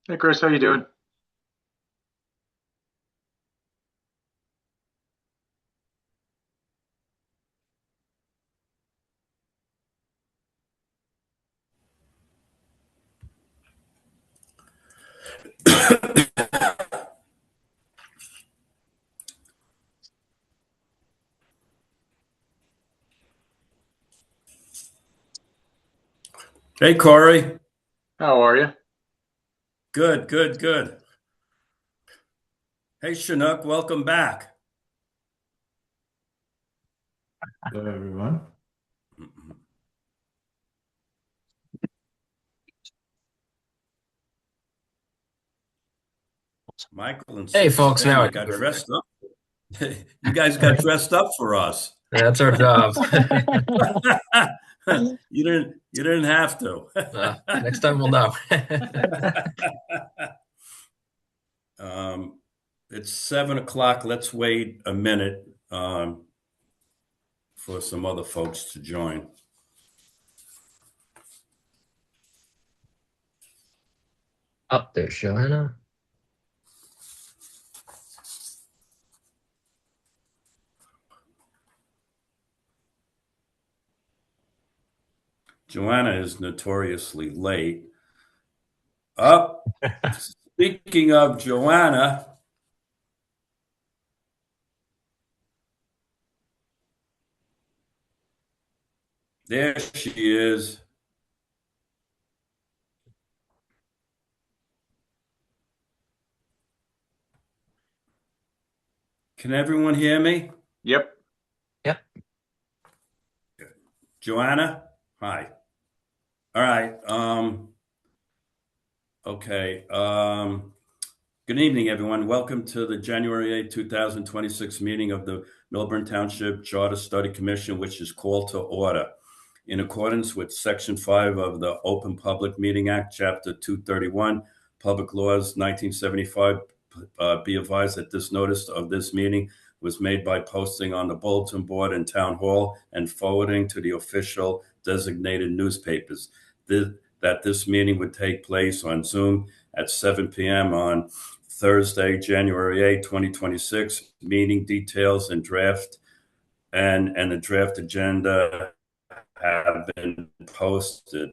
Hey Chris, how you doing? Hey, Corey. How are you? Good, good, good. Hey, Chinook, welcome back. Hello, everyone. Michael and Hey, folks, now I Stanley can got hear me. dressed up. You guys got dressed up for us. That's our job. You didn't have to. Next time we'll know. Um, it's 7 o'clock. Let's wait a minute for some other folks to join. Up there, Joanna. Joanna is notoriously late. Up. Speaking of Joanna, there she is. Can everyone hear me? Yep. Yep. Joanna? Hi. All right. Okay. Good evening, everyone. Welcome to the January 2026 meeting of the Milburn Township Charter Study Commission, which is called to order. In accordance with Section 5 of the Open Public Meeting Act, Chapter 231, Public Laws 1975, be advised that this notice of this meeting was made by posting on the bulletin board in Town Hall and forwarding to the official designated newspapers. That this meeting would take place on Zoom at 7 p.m. on Thursday, January 8, 2026. Meeting details and the draft agenda have been posted.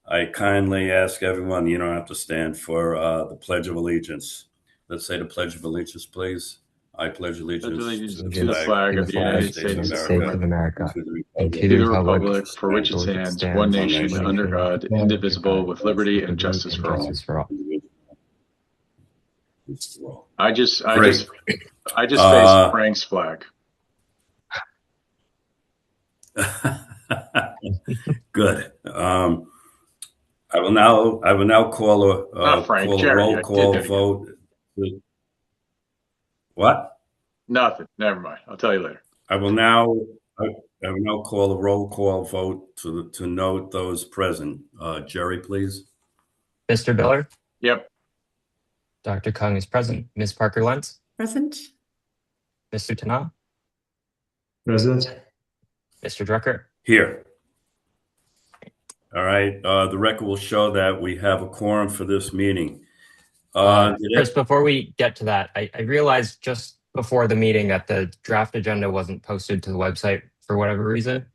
I kindly ask everyone, you don't have to stand for the Pledge of Allegiance. Let's say the Pledge of Allegiance, please. I pledge Pledge allegiance to allegiance the to the flag flag To of the the of the flag United States of of the States States America of and America to the and republic to to the the republic republic for which for it which it stands, one stands, one nation, one nation, under nation, God, under indivisible, God, with liberty with and liberty justice and for all. justice for all. I just, I Great. just, I just faced Uh, Frank's flag. Good. I will now Not Frank, call a Jerry. roll I did call that again. vote. What? Nothing. Never mind. I'll tell you later. I will now I, I will now call a roll call vote to note those present. Jerry, please. Mr. Miller, Yep. Dr. Kung is present. Ms. Parker Lentz, Present. Mr. Tana, Present. Mr. Drucker. Here. All right. The record will show that we have a quorum for this meeting. Did Chris, it? before we get to that, I realized just before the meeting that the draft agenda wasn't posted to the website for whatever reason.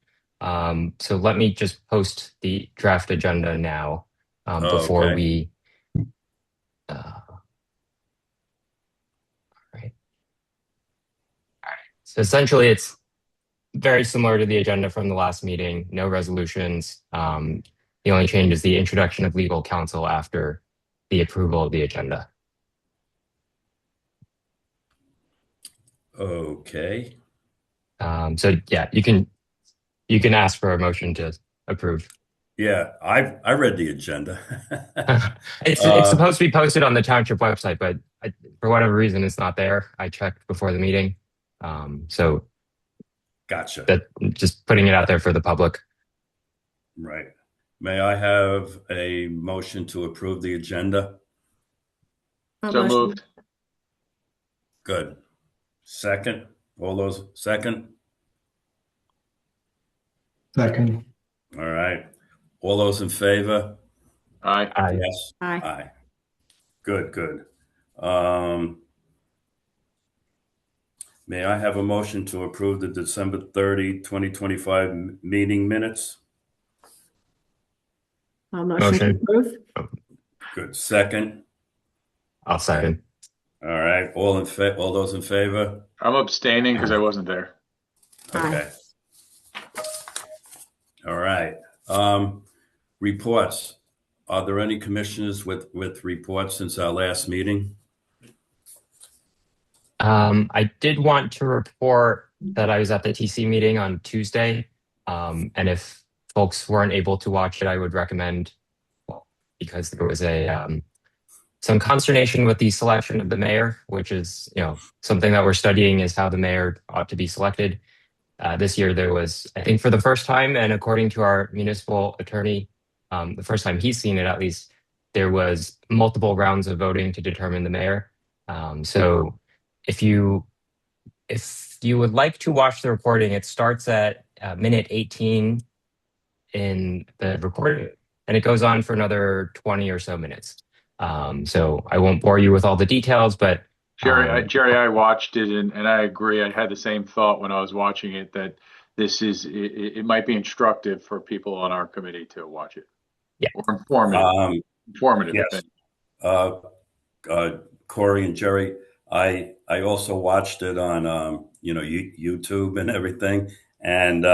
So let me just post the draft agenda now Oh, before okay. we. Right. All right. So essentially, it's very similar to the agenda from the last meeting. No resolutions. The only change is the introduction of legal counsel after the approval of the agenda. Okay. So yeah, you can ask for a motion to approve. Yeah, I read the agenda. It's supposed to be posted on the township website, but for whatever reason, it's not there. I checked before the meeting, so Gotcha. that just putting it out there for the public. Right. May I have a motion to approve the agenda? So Motion. moved. Good. Second? All those second? Second. All right. All those in favor? Aye. Aye. Yes? Aye. Aye. Good, good. Um, May I have a motion to approve the December 30, 2025 meeting minutes? I'll motion to Motion. approve. Good. Second? I'll second. All right. All those in favor? I'm abstaining because I wasn't there. Okay. All right. Reports. Are there any commissioners with reports since our last meeting? I did want to report that I was at the TC meeting on Tuesday. And if folks weren't able to watch it, I would recommend, well, because there was some consternation with the selection of the mayor, which is, something that we're studying is how the mayor ought to be selected. This year there was, I think for the first time, and according to our municipal attorney, the first time he's seen it at least, there was multiple rounds of voting to determine the mayor. So if you would like to watch the recording, it starts at minute 18 in the recording, and it goes on for another 20 or so minutes. So I won't bore you with all the details, but Jerry, I watched it and I agree. I had the same thought when I was watching it that it might be instructive for people on our committee to watch it. Yeah. Or informative. Informative. Yes. Corey and Jerry, I also watched it on YouTube and everything, and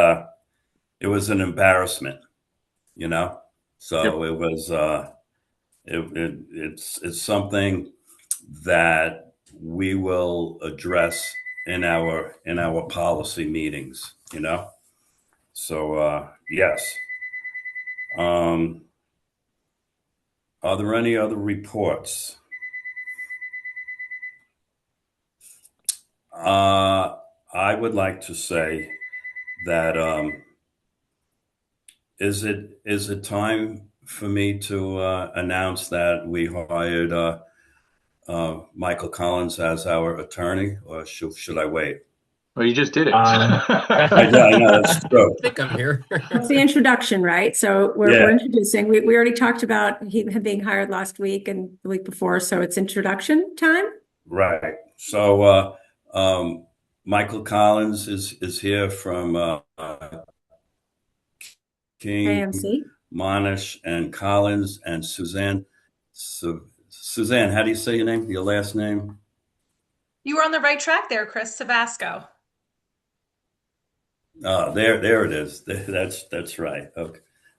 it was an embarrassment, So Yep. it was it's something that we will address in our policy meetings, So yes. Are there any other reports? I would like to say that is it time for me to announce that we hired Michael Collins as our attorney, or should I wait? Well, you just did it. I know, that's true. I think I'm here. That's the introduction, right? So we're Yeah. introducing. We already talked about him being hired last week and the week before, so it's introduction time. Right. So Michael Collins is here from King, AMC. Monish, and Collins, and Suzanne. Suzanne, how do you say your name? Your last name? You were on the right track there, Chris Savasco. There it is. That's right.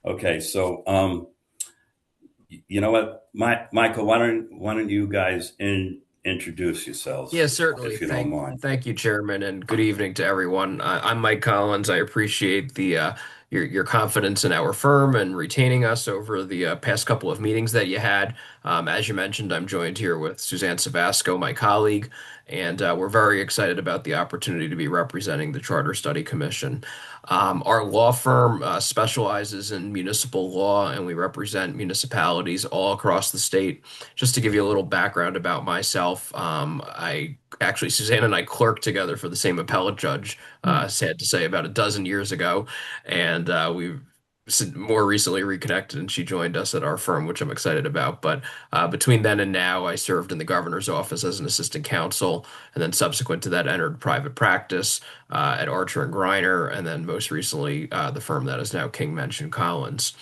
Okay. So, you know what, Michael, why don't you guys introduce yourselves? Yeah, certainly. If you don't mind. Thank you, Chairman, and good evening to everyone. I'm Mike Collins. I appreciate the your confidence in our firm and retaining us over the past couple of meetings that you had. As you mentioned, I'm joined here with Suzanne Savasco, my colleague, and we're very excited about the opportunity to be representing the Charter Study Commission. Our law firm specializes in municipal law, and we represent municipalities all across the state. Just to give you a little background about myself, Suzanne and I clerked together for the same appellate judge, sad to say, about a dozen years ago, and we've more recently reconnected, and she joined us at our firm, which I'm excited about. But between then and now, I served in the governor's office as an assistant counsel, and then subsequent to that, entered private practice at Archer and Griner, and then most recently, the firm that is now King Mention Collins.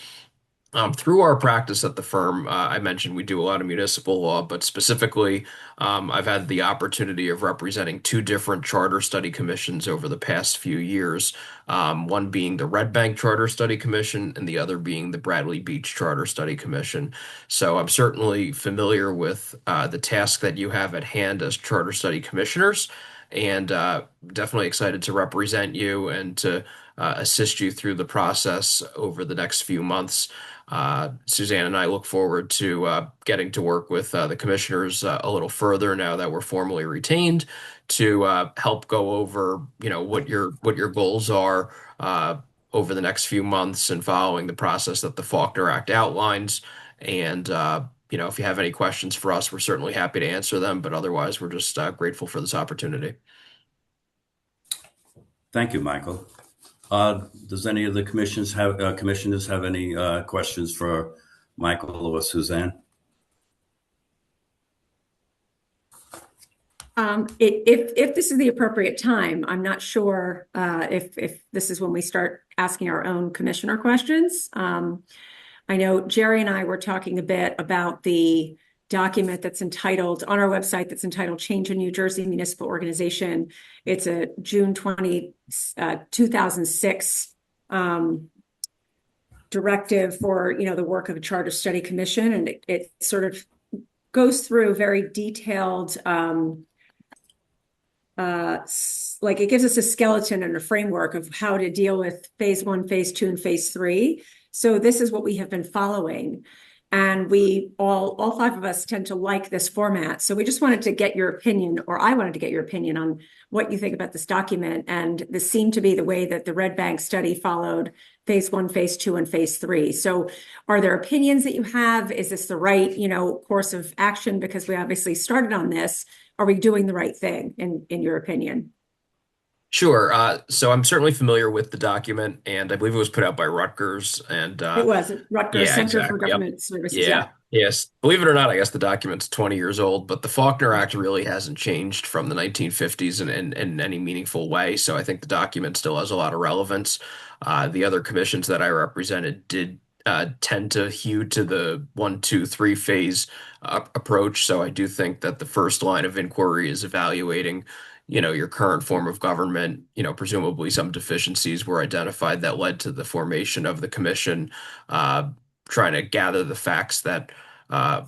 Through our practice at the firm, I mentioned we do a lot of municipal law, but specifically, I've had the opportunity of representing two different charter study commissions over the past few years, one being the Red Bank Charter Study Commission and the other being the Bradley Beach Charter Study Commission. So I'm certainly familiar with the task that you have at hand as charter study commissioners, and definitely excited to represent you and to assist you through the process over the next few months. Suzanne and I look forward to getting to work with the commissioners a little further now that we're formally retained to help go over, what your goals are over the next few months and following the process that the Faulkner Act outlines. And if you have any questions for us, we're certainly happy to answer them. But otherwise, we're just grateful for this opportunity. Thank you, Michael. Does any of the commissioners have any questions for Michael or Suzanne? If this is the appropriate time, I'm not sure if this is when we start asking our own commissioner questions. I know Jerry and I were talking a bit about the document that's entitled on our website that's entitled Change in New Jersey Municipal Organization. It's a June 2006 directive for the work of a Charter Study Commission, and it sort of goes through very detailed like it gives us a skeleton and a framework of how to deal with phase 1, phase 2, and phase 3. So this is what we have been following. And we all 5 of us tend to like this format. So we just wanted to get your opinion, or I wanted to get your opinion on what you think about this document. And this seemed to be the way that the Red Bank study followed phase 1, phase 2, and phase 3. So are there opinions that you have? Is this the right, course of action? Because we obviously started on this. Are we doing the right thing in your opinion? Sure. So I'm certainly familiar with the document, and I believe it was put out by Rutgers. And It was Rutgers yeah, Center for exactly. Government Services. Yeah. Yes. Believe it or not, I guess the document's 20 years old, but the Faulkner Act really hasn't changed from the 1950s in any meaningful way. So I think the document still has a lot of relevance. The other commissions that I represented did tend to hew to the 1, 2, 3 phase approach. So I do think that the first line of inquiry is evaluating your current form of government. Presumably some deficiencies were identified that led to the formation of the commission, trying to gather the facts that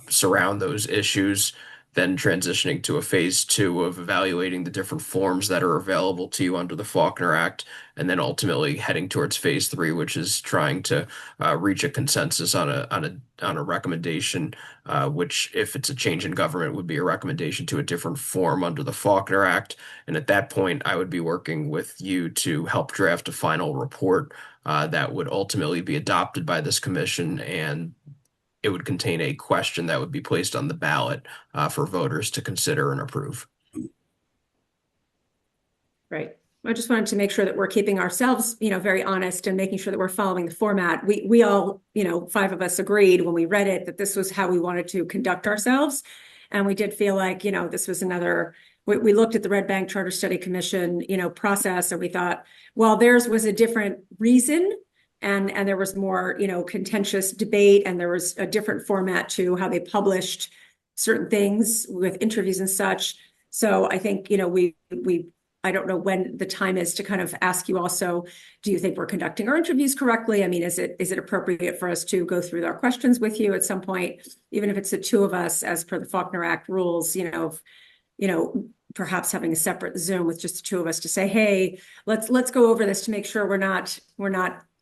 surround those issues, then transitioning to a phase 2 of evaluating the different forms that are available to you under the Faulkner Act, and then ultimately heading towards phase 3, which is trying to reach a consensus on a recommendation, which, if it's a change in government, would be a recommendation to a different form under the Faulkner Act. And at that point, I would be working with you to help draft a final report that would ultimately be adopted by this commission, and it would contain a question that would be placed on the ballot for voters to consider and approve. Right. I just wanted to make sure that we're keeping ourselves, very honest and making sure that we're following the format. We all, 5 of us agreed when we read it that this was how we wanted to conduct ourselves. And we did feel like, this was another, we looked at the Red Bank Charter Study Commission, process, and we thought, well, theirs was a different reason. And there was more, contentious debate, and there was a different format to how they published certain things with interviews and such. So I think, I don't know when the time is to kind of ask you also, do you think we're conducting our interviews correctly? I mean, is it appropriate for us to go through our questions with you at some point, even if it's the 2 of us as per the Faulkner Act rules, perhaps having a separate Zoom with just the 2 of us to say, hey, let's go over this to make sure we're not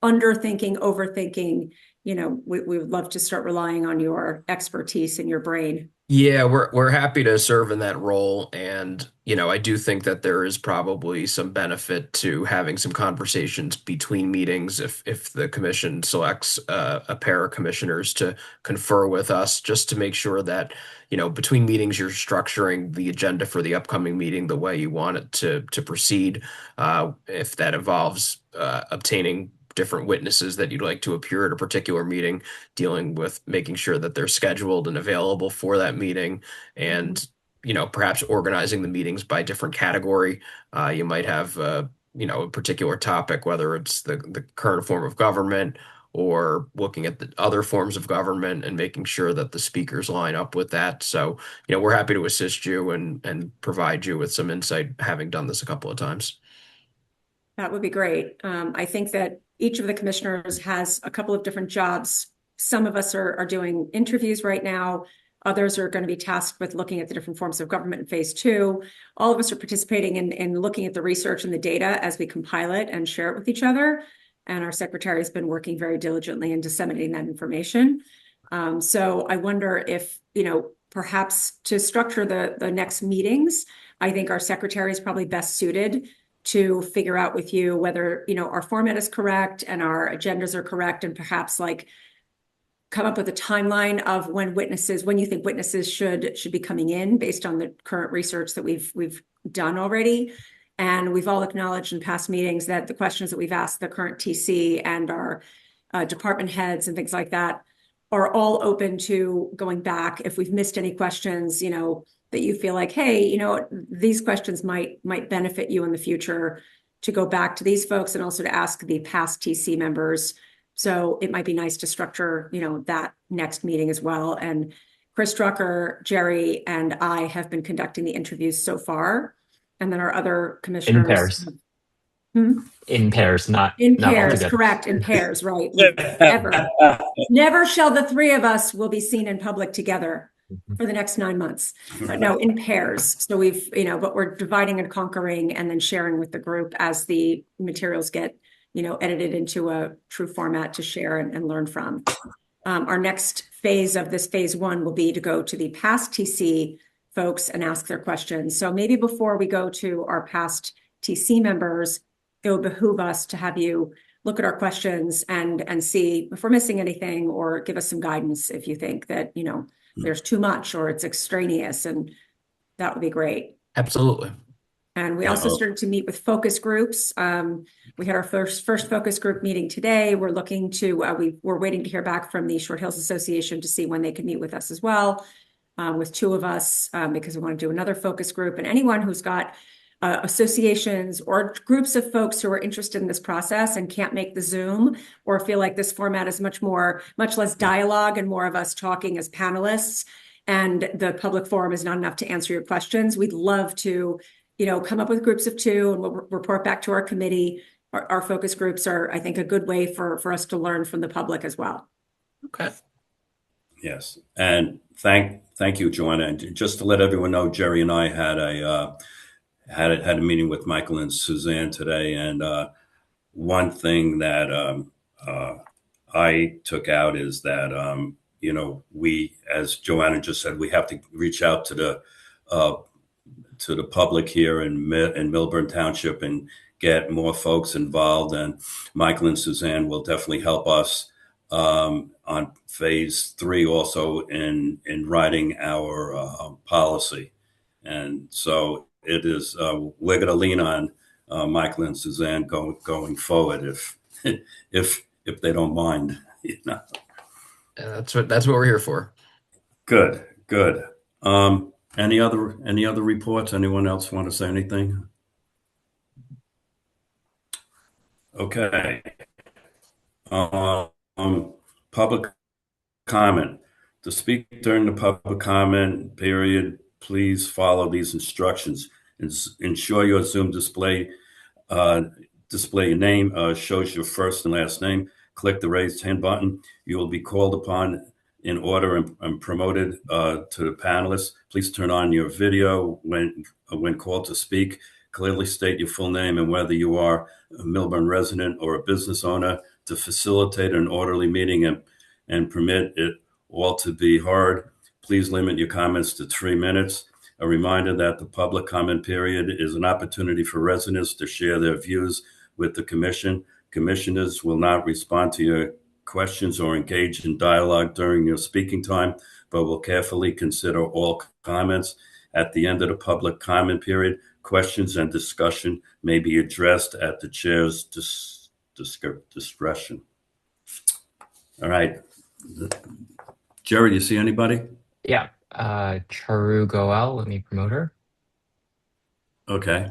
underthinking, overthinking. We would love to start relying on your expertise and your brain. Yeah, we're happy to serve in that role. And, I do think that there is probably some benefit to having some conversations between meetings if the commission selects a pair of commissioners to confer with us, just to make sure that, between meetings, you're structuring the agenda for the upcoming meeting the way you want it to proceed. If that involves obtaining different witnesses that you'd like to appear at a particular meeting, dealing with making sure that they're scheduled and available for that meeting, and perhaps organizing the meetings by different category. You might have a particular topic, whether it's the current form of government or looking at the other forms of government, and making sure that the speakers line up with that. So we're happy to assist you and provide you with some insight, having done this a couple of times. That would be great. I think that each of the commissioners has a couple of different jobs. Some of us are doing interviews right now. Others are going to be tasked with looking at the different forms of government in phase 2. All of us are participating in looking at the research and the data as we compile it and share it with each other. And our secretary has been working very diligently in disseminating that information. So I wonder if, perhaps to structure the next meetings, I think our secretary is probably best suited to figure out with you whether, our format is correct and our agendas are correct, and perhaps come up with a timeline of when you think witnesses should be coming in based on the current research that we've done already. And we've all acknowledged in past meetings that the questions that we've asked the current TC and our department heads and things like that are all open to going back if we've missed any questions, that you feel like, hey, these questions might benefit you in the future, to go back to these folks and also to ask the past TC members. So it might be nice to structure, that next meeting as well. And Chris Drucker, Jerry, and I have been conducting the interviews so far. And then our other commissioners. In pairs. In pairs, not In not pairs, altogether. correct, in pairs, right. Never shall the three of us will be seen in public together for the next 9 months. But no, in pairs. So we've, but we're dividing and conquering and then sharing with the group as the materials get, edited into a true format to share and learn from. Our next phase of this phase 1 will be to go to the past TC folks and ask their questions. So maybe before we go to our past TC members, it will behoove us to have you look at our questions and see if we're missing anything, or give us some guidance if you think that, there's too much or it's extraneous, and that would be great. Absolutely. And we also started to meet with focus groups. We had our first focus group meeting today. We're looking to, we're waiting to hear back from the Short Hills Association to see when they can meet with us as well, with 2 of us, because we want to do another focus group. And anyone who's got associations or groups of folks who are interested in this process and can't make the Zoom, or feel like this format is much less dialogue and more of us talking as panelists, and the public forum is not enough to answer your questions, we'd love to, come up with groups of 2, and we'll report back to our committee. Our focus groups are, I think, a good way for us to learn from the public as well. Okay. Yes, and thank you, Joanna. And just to let everyone know, Jerry and I had a meeting with Michael and Suzanne today, and one thing that I took out is that we, as Joanna just said, we have to reach out to the public here in Millburn Township and get more folks involved. And Michael and Suzanne will definitely help us on phase 3 also in writing our policy. And so it is, we're going to lean on Michael and Suzanne going forward if they don't mind. Yeah, that's what we're here for. Good. Any other reports? Anyone else want to say anything? Okay. Public comment. To speak during the public comment period, please follow these instructions. Ensure your Zoom display name shows your first and last name. Click the raised hand button. You will be called upon in order and promoted to the panelists. Please turn on your video when called to speak. Clearly state your full name and whether you are a Millburn resident or a business owner to facilitate an orderly meeting and permit it all to be heard. Please limit your comments to 3 minutes. A reminder that the public comment period is an opportunity for residents to share their views with the commission. Commissioners will not respond to your questions or engage in dialogue during your speaking time, but will carefully consider all comments. At the end of the public comment period, questions and discussion may be addressed at the chair's discretion. All right. Jerry, do you see anybody? Yeah. Charu Goel, let me promote her. Okay.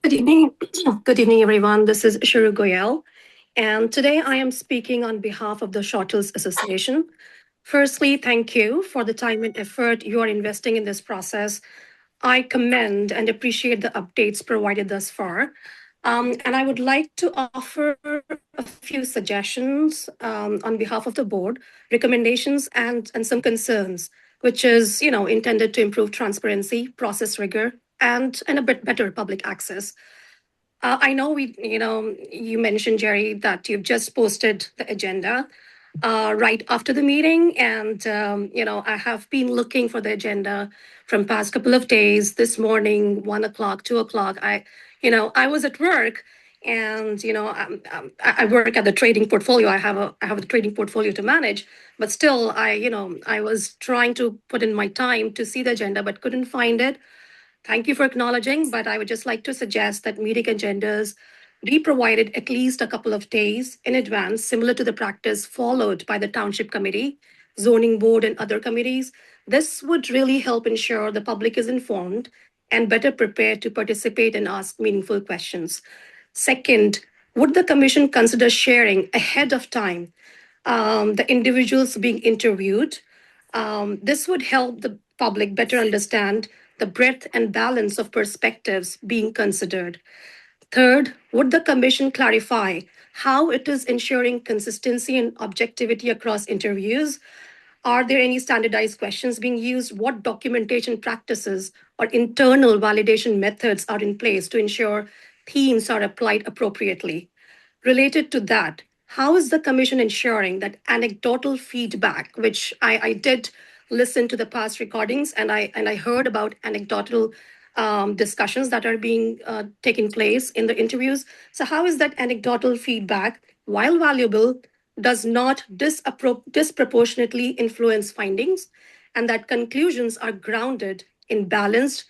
Good evening. Good evening, everyone. This is Charu Goel, and today I am speaking on behalf of the Short Hills Association. Firstly, thank you for the time and effort you are investing in this process. I commend and appreciate the updates provided thus far. And I would like to offer a few suggestions on behalf of the board, recommendations and some concerns, which is, intended to improve transparency, process rigor, and a bit better public access. I know you mentioned, Jerry, that you've just posted the agenda right after the meeting. And, I have been looking for the agenda from past couple of days. This morning, 1 o'clock, 2 o'clock, I was at work, and I work at the trading portfolio. I have a trading portfolio to manage, but still, I was trying to put in my time to see the agenda, but couldn't find it. Thank you for acknowledging, but I would just like to suggest that meeting agendas be provided at least a couple of days in advance, similar to the practice followed by the Township Committee, Zoning Board, and other committees. This would really help ensure the public is informed and better prepared to participate and ask meaningful questions. Second, would the Commission consider sharing ahead of time the individuals being interviewed? This would help the public better understand the breadth and balance of perspectives being considered. Third, would the Commission clarify how it is ensuring consistency and objectivity across interviews? Are there any standardized questions being used? What documentation practices or internal validation methods are in place to ensure themes are applied appropriately? Related to that, how is the Commission ensuring that anecdotal feedback, which I did listen to the past recordings and I heard about anecdotal discussions that are being taking place in the interviews. So how is that anecdotal feedback, while valuable, does not disproportionately influence findings, and that conclusions are grounded in balanced,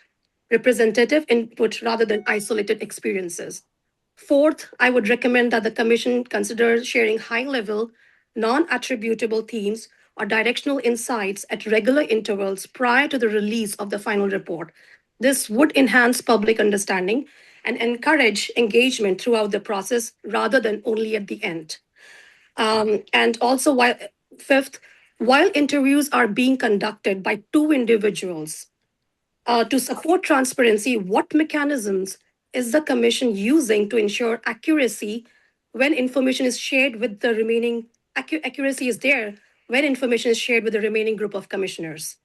representative input rather than isolated experiences? Fourth, I would recommend that the Commission consider sharing high-level, non-attributable themes or directional insights at regular intervals prior to the release of the final report. This would enhance public understanding and encourage engagement throughout the process rather than only at the end. And also, fifth, while interviews are being conducted by two individuals, to support transparency, what mechanisms is the Commission using to ensure accuracy when information is shared with the remaining, accuracy is there when information is shared with the remaining group of commissioners?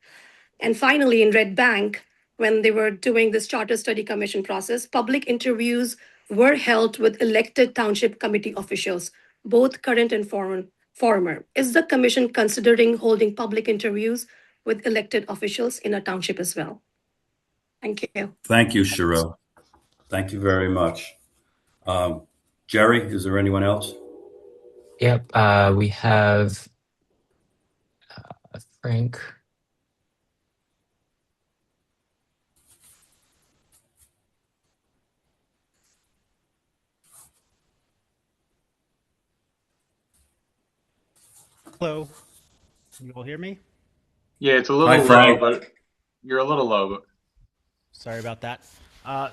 And finally, in Red Bank, when they were doing this Charter Study Commission process, public interviews were held with elected township committee officials, both current and former. Is the Commission considering holding public interviews with elected officials in a township as well? Thank you. Thank you, Cheryl. Thank you very much. Jerry, is there anyone else? Yep. We have Frank. Hello. Can you all hear me? Yeah, it's a little Hi, low, Frank. but you're a little low. But Sorry about that.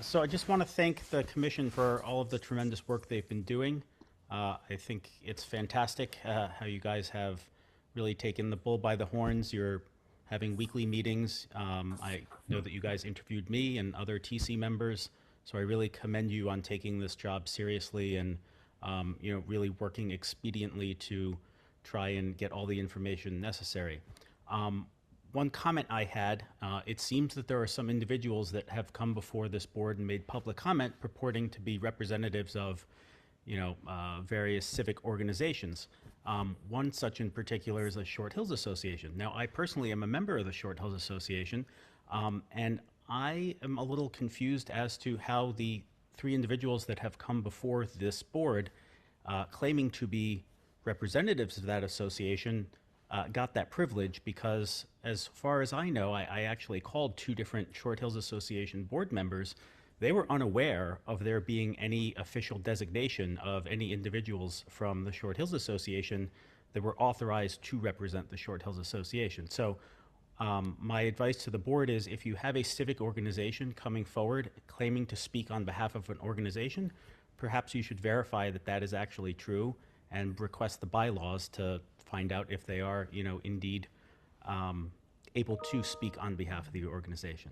So I just want to thank the commission for all of the tremendous work they've been doing. I think it's fantastic how you guys have really taken the bull by the horns. You're having weekly meetings. I know that you guys interviewed me and other TC members, so I really commend you on taking this job seriously and really working expediently to try and get all the information necessary. One comment I had, it seems that there are some individuals that have come before this board and made public comment purporting to be representatives of, various civic organizations. One such in particular is the Short Hills Association. Now, I personally am a member of the Short Hills Association, and I am a little confused as to how the three individuals that have come before this board claiming to be representatives of that association got that privilege, because as far as I know, I actually called two different Short Hills Association board members. They were unaware of there being any official designation of any individuals from the Short Hills Association that were authorized to represent the Short Hills Association. So my advice to the board is, if you have a civic organization coming forward claiming to speak on behalf of an organization, perhaps you should verify that that is actually true and request the bylaws to find out if they are, indeed able to speak on behalf of the organization.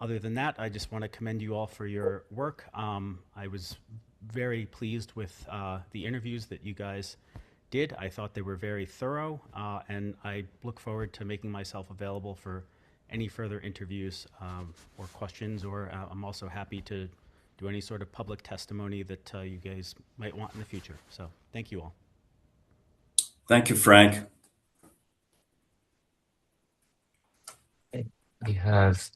Other than that, I just want to commend you all for your work. I was very pleased with the interviews that you guys did. I thought they were very thorough, and I look forward to making myself available for any further interviews or questions, or I'm also happy to do any sort of public testimony that you guys might want in the future. So thank you all. Thank you, Frank. We have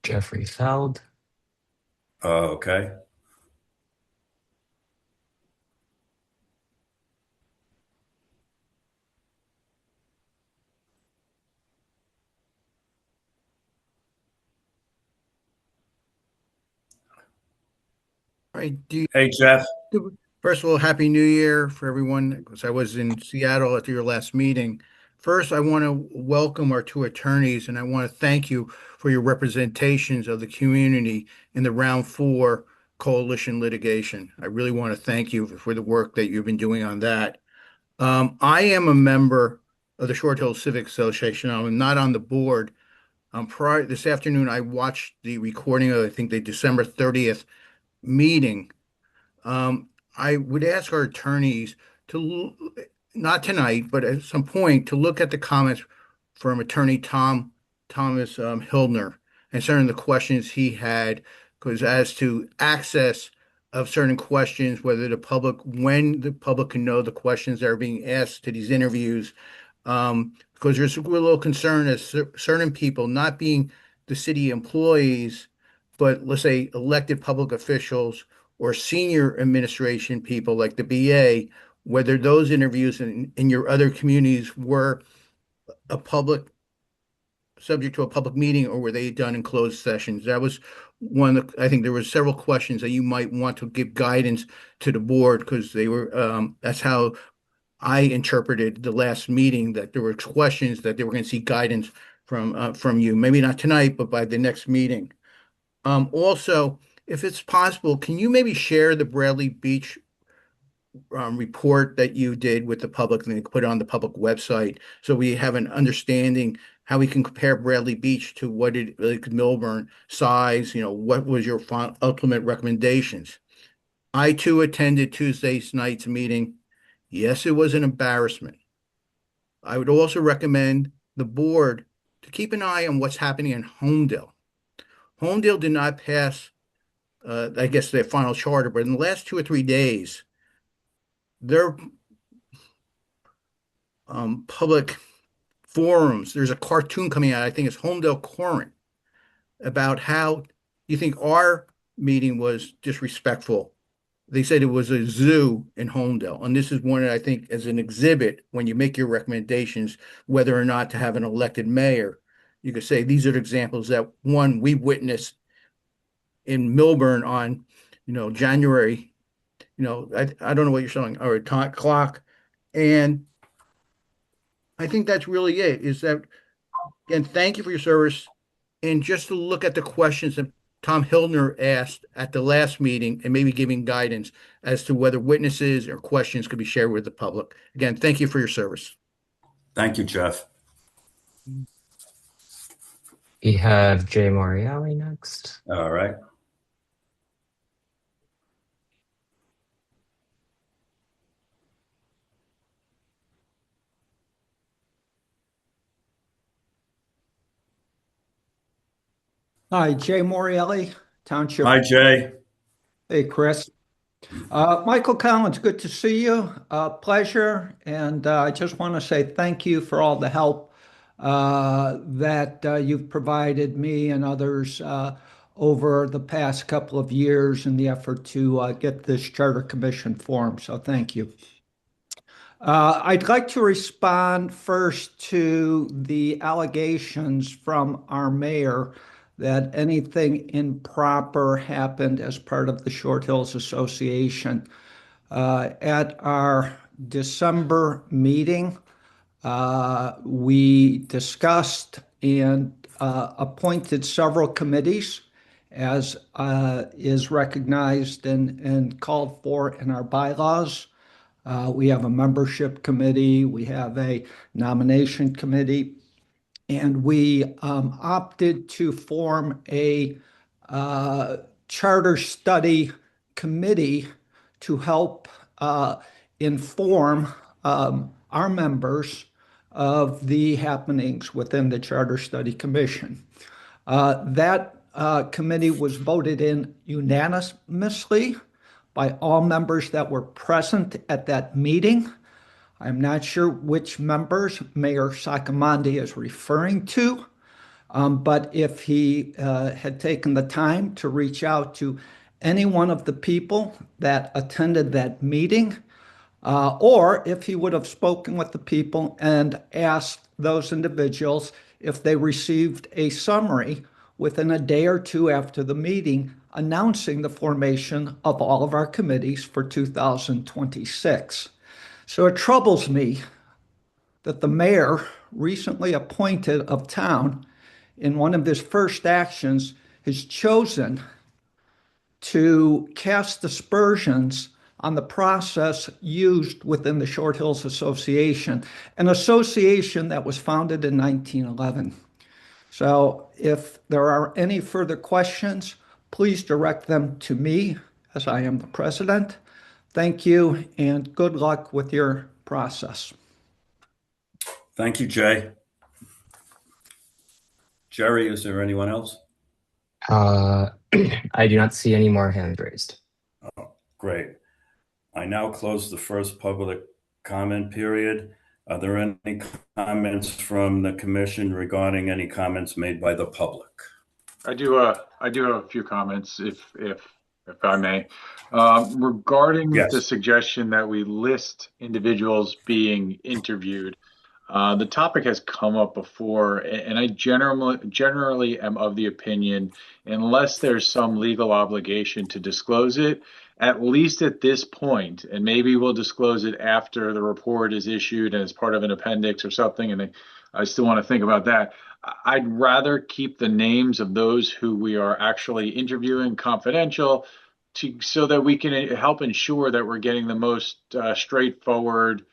Jeffrey Feld. Okay. Right. Hey, Jeff. First of all, Happy New Year for everyone, because I was in Seattle at your last meeting. First, I want to welcome our two attorneys, and I want to thank you for your representations of the community in the Round 4 coalition litigation. I really want to thank you for the work that you've been doing on that. I am a member of the Short Hills Civic Association. I'm not on the board. This afternoon, I watched the recording of, I think, the December 30th meeting. I would ask our attorneys to, not tonight, but at some point, to look at the comments from Attorney Thomas Hildner and certain of the questions he had, because as to access of certain questions, when the public can know the questions that are being asked to these interviews, because we're a little concerned as certain people not being the city employees, but let's say elected public officials or senior administration people like the BA, whether those interviews in your other communities were subject to a public meeting, or were they done in closed sessions? That was one. I think there were several questions that you might want to give guidance to the board, because they were, that's how I interpreted the last meeting, that there were questions that they were going to see guidance from you, maybe not tonight, but by the next meeting. Also, if it's possible, can you maybe share the Bradley Beach report that you did with the public and put it on the public website, so we have an understanding how we can compare Bradley Beach to what it like Millburn size, what was your ultimate recommendations? I too attended Tuesday night's meeting. Yes, it was an embarrassment. I would also recommend the board to keep an eye on what's happening in Homedale. Homedale did not pass, I guess, their final charter, but in the last 2 or 3 days, their public forums, there's a cartoon coming out, I think it's Homedale Current, about how you think our meeting was disrespectful. They said it was a zoo in Homedale. And this is one that I think as an exhibit, when you make your recommendations, whether or not to have an elected mayor, you could say these are the examples that, one, we witnessed in Millburn on, January, I don't know what you're showing, or a clock. And I think that's really it, is that, again, thank you for your service. And just to look at the questions that Tom Hildner asked at the last meeting, and maybe giving guidance as to whether witnesses or questions could be shared with the public. Again, thank you for your service. Thank you, Jeff. We have Jay Moriali next. All right. Hi, Jay Morielli, Township. Hi, Jay. Hey, Chris. Michael Collins, good to see you. Pleasure. And I just want to say thank you for all the help that you've provided me and others over the past couple of years in the effort to get this Charter Commission formed. So thank you. I'd like to respond first to the allegations from our mayor that anything improper happened as part of the Short Hills Association. At our December meeting, we discussed and appointed several committees, as is recognized and called for in our bylaws. We have a membership committee, we have a nomination committee, and we opted to form a charter study committee to help inform our members of the happenings within the Charter Study Commission. That committee was voted in unanimously by all members that were present at that meeting. I'm not sure which members Mayor Saccomanni is referring to, but if he had taken the time to reach out to any one of the people that attended that meeting, or if he would have spoken with the people and asked those individuals if they received a summary within a day or two after the meeting announcing the formation of all of our committees for 2026. So it troubles me that the mayor, recently appointed of town, in one of his first actions, has chosen to cast aspersions on the process used within the Short Hills Association, an association that was founded in 1911. So if there are any further questions, please direct them to me, as I am the president. Thank you, and good luck with your process. Thank you, Jay. Jerry, is there anyone else? I do not see any more hands raised. Oh, great. I now close the first public comment period. Are there any comments from the commission regarding any comments made by the public? I do have a few comments, if I may, regarding Yes. the suggestion that we list individuals being interviewed. The topic has come up before, and I generally am of the opinion, unless there's some legal obligation to disclose it, at least at this point, and maybe we'll disclose it after the report is issued and as part of an appendix or something, and I still want to think about that. I'd rather keep the names of those who we are actually interviewing confidential so that we can help ensure that we're getting the most straightforward,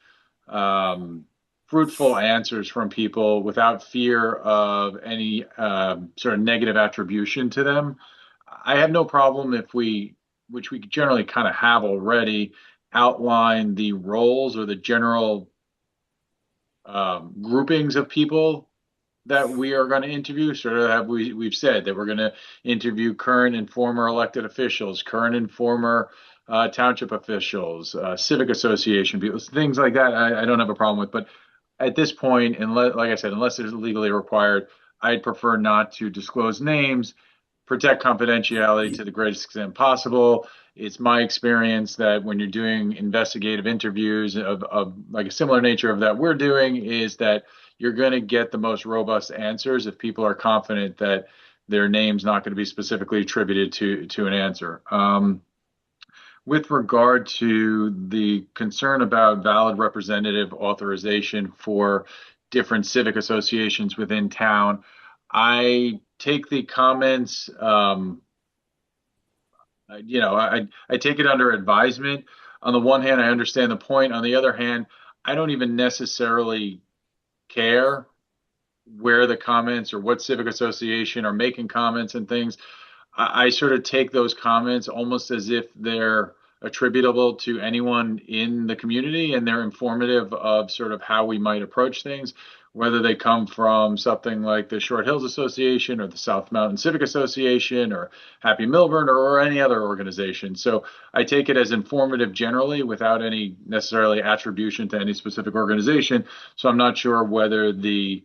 fruitful answers from people without fear of any sort of negative attribution to them. I have no problem if we, which we generally kind of have already, outline the roles or the general groupings of people that we are going to interview. Sort of we've said that we're going to interview current and former elected officials, current and former township officials, civic association people, things like that. I don't have a problem with, but at this point, like I said, unless it's legally required, I'd prefer not to disclose names, protect confidentiality to the greatest extent possible. It's my experience that when you're doing investigative interviews of like a similar nature of that we're doing, is that you're going to get the most robust answers if people are confident that their name's not going to be specifically attributed to an answer. With regard to the concern about valid representative authorization for different civic associations within town, I take the comments, I take it under advisement. On the one hand, I understand the point. On the other hand, I don't even necessarily care where the comments or what civic association are making comments and things. I sort of take those comments almost as if they're attributable to anyone in the community, and they're informative of sort of how we might approach things, whether they come from something like the Short Hills Association or the South Mountain Civic Association or Happy Milburn or any other organization. So I take it as informative generally without any necessarily attribution to any specific organization. So I'm not sure whether the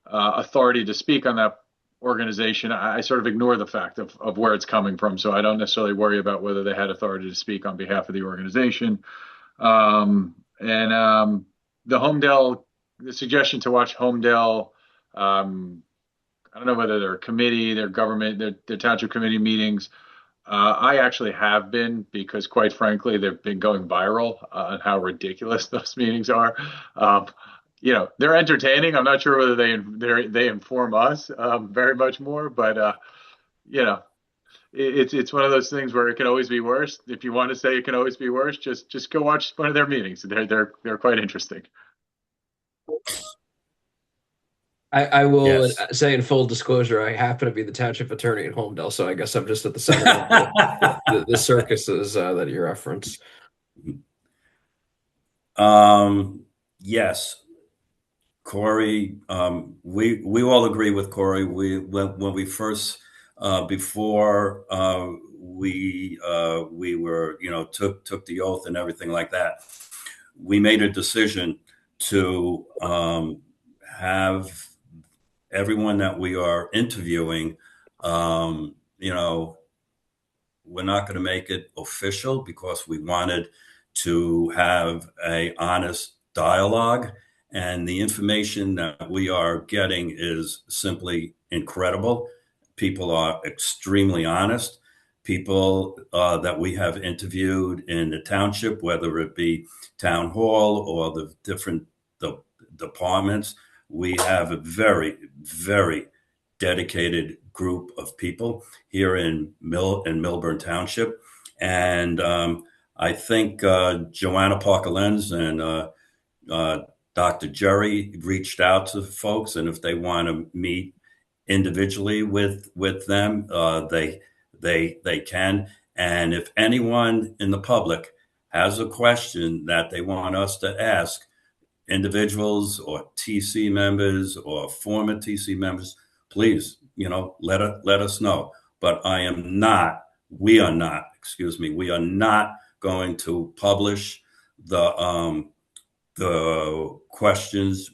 authority to speak on that organization, I sort of ignore the fact of where it's coming from. So I don't necessarily worry about whether they had authority to speak on behalf of the organization. The Homedale, the suggestion to watch Homedale, I don't know whether they're committee, their government, their township committee meetings. I actually have been, because quite frankly, they've been going viral on how ridiculous those meetings are. They're entertaining. I'm not sure whether they inform us very much more, but it's one of those things where it can always be worse. If you want to say it can always be worse, just go watch one of their meetings. They're quite interesting. I will Yes. say in full disclosure, I happen to be the township attorney at Homedale, so I guess I'm just at the center of the circuses that you reference. Yes. Corey, we all agree with Corey. When we first before we were took the oath and everything like that, we made a decision to have everyone that we are interviewing. We're not going to make it official because we wanted to have a honest dialogue. And the information that we are getting is simply incredible. people are extremely honest. People that we have interviewed in the township, whether it be town hall or the different departments, we have a very, very dedicated group of people here in Millburn Township. And I think Joanna Parker-Lenz and Dr. Jerry reached out to folks, and if they want to meet individually with them, they can. And if anyone in the public has a question that they want us to ask, individuals or TC members or former TC members, please, let us know. But we are not going to publish the questions.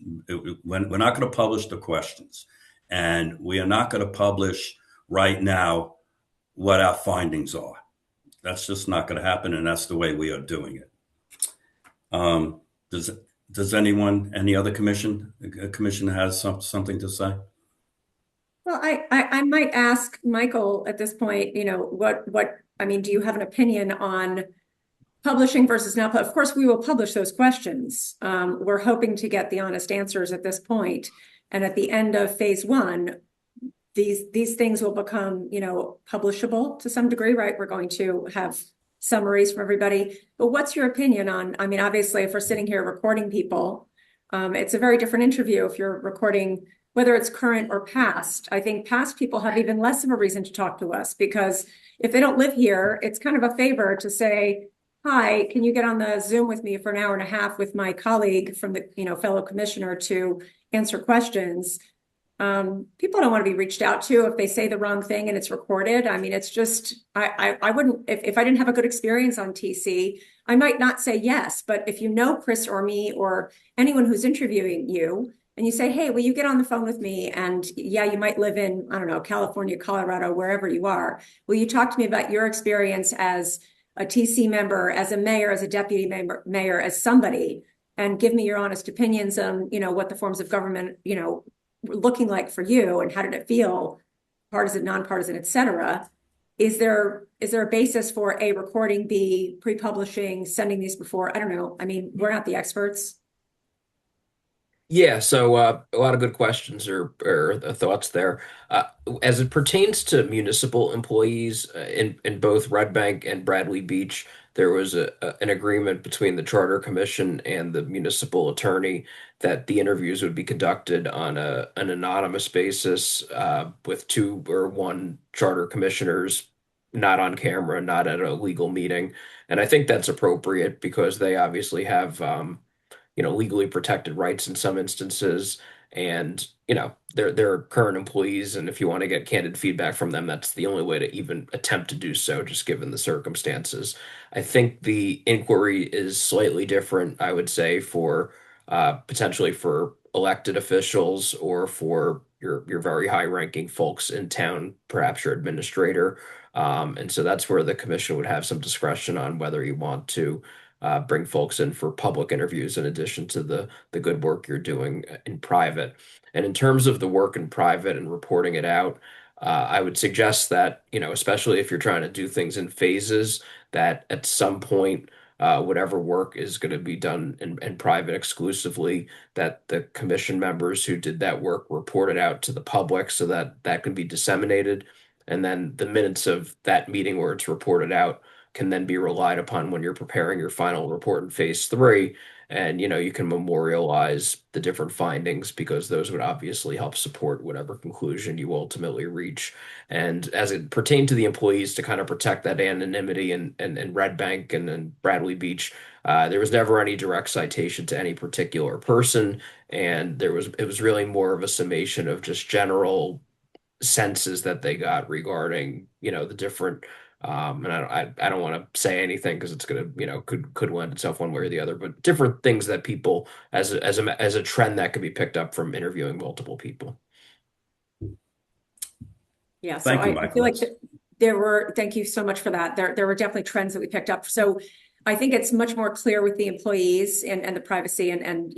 We're not going to publish the questions, and we are not going to publish right now what our findings are. That's just not going to happen, and that's the way we are doing it. Does any other commission has something to say? Well, I might ask Michael at this point, do you have an opinion on publishing versus not? Of course, we will publish those questions. We're hoping to get the honest answers at this point. And at the end of phase one, these things will become, publishable to some degree, right? We're going to have summaries from everybody. But what's your opinion on, obviously, if we're sitting here recording people, it's a very different interview if you're recording, whether it's current or past. I think past people have even less of a reason to talk to us, because if they don't live here, it's kind of a favor to say, hi, can you get on the Zoom with me for an hour and a half with my colleague from the, fellow commissioner to answer questions. People don't want to be reached out to if they say the wrong thing and it's recorded. It's just, I wouldn't, if I didn't have a good experience on TC, I might not say yes. But if you know Chris or me or anyone who's interviewing you, and you say, hey, will you get on the phone with me? And yeah, you might live in, I don't know, California, Colorado, wherever you are. Will you talk to me about your experience as a TC member, as a mayor, as a deputy mayor, as somebody, and give me your honest opinions on, what the forms of government, were looking like for you, and how did it feel, partisan, nonpartisan, et cetera. Is there a basis for A, recording, B, pre-publishing, sending these before? I don't know. We're not the experts. Yeah, so a lot of good questions or thoughts there. As it pertains to municipal employees in both Red Bank and Bradley Beach, there was an agreement between the Charter Commission and the municipal attorney that the interviews would be conducted on an anonymous basis with 2 or 1 charter commissioners, not on camera, not at a legal meeting. And I think that's appropriate because they obviously have legally protected rights in some instances, and they're current employees, and if you want to get candid feedback from them, that's the only way to even attempt to do so, just given the circumstances. I think the inquiry is slightly different, I would say, for potentially for elected officials or for your very high-ranking folks in town, perhaps your administrator. And so that's where the commission would have some discretion on whether you want to bring folks in for public interviews in addition to the good work you're doing in private. And in terms of the work in private and reporting it out, I would suggest that, especially if you're trying to do things in phases, that at some point, whatever work is going to be done in private exclusively, that the commission members who did that work report it out to the public so that that can be disseminated. And then the minutes of that meeting where it's reported out can then be relied upon when you're preparing your final report in phase 3. And, you can memorialize the different findings because those would obviously help support whatever conclusion you ultimately reach. And as it pertained to the employees, to kind of protect that anonymity in Red Bank and Bradley Beach, there was never any direct citation to any particular person. And it was really more of a summation of just general senses that they got regarding, the different and I don't want to say anything because it's gonna could lend itself one way or the other, but different things that people as a trend that could be picked up from interviewing multiple people. Yeah, so Thank you, I feel like thank you so much for that. There were definitely trends that we picked up. So I think it's much more clear with the employees and the privacy and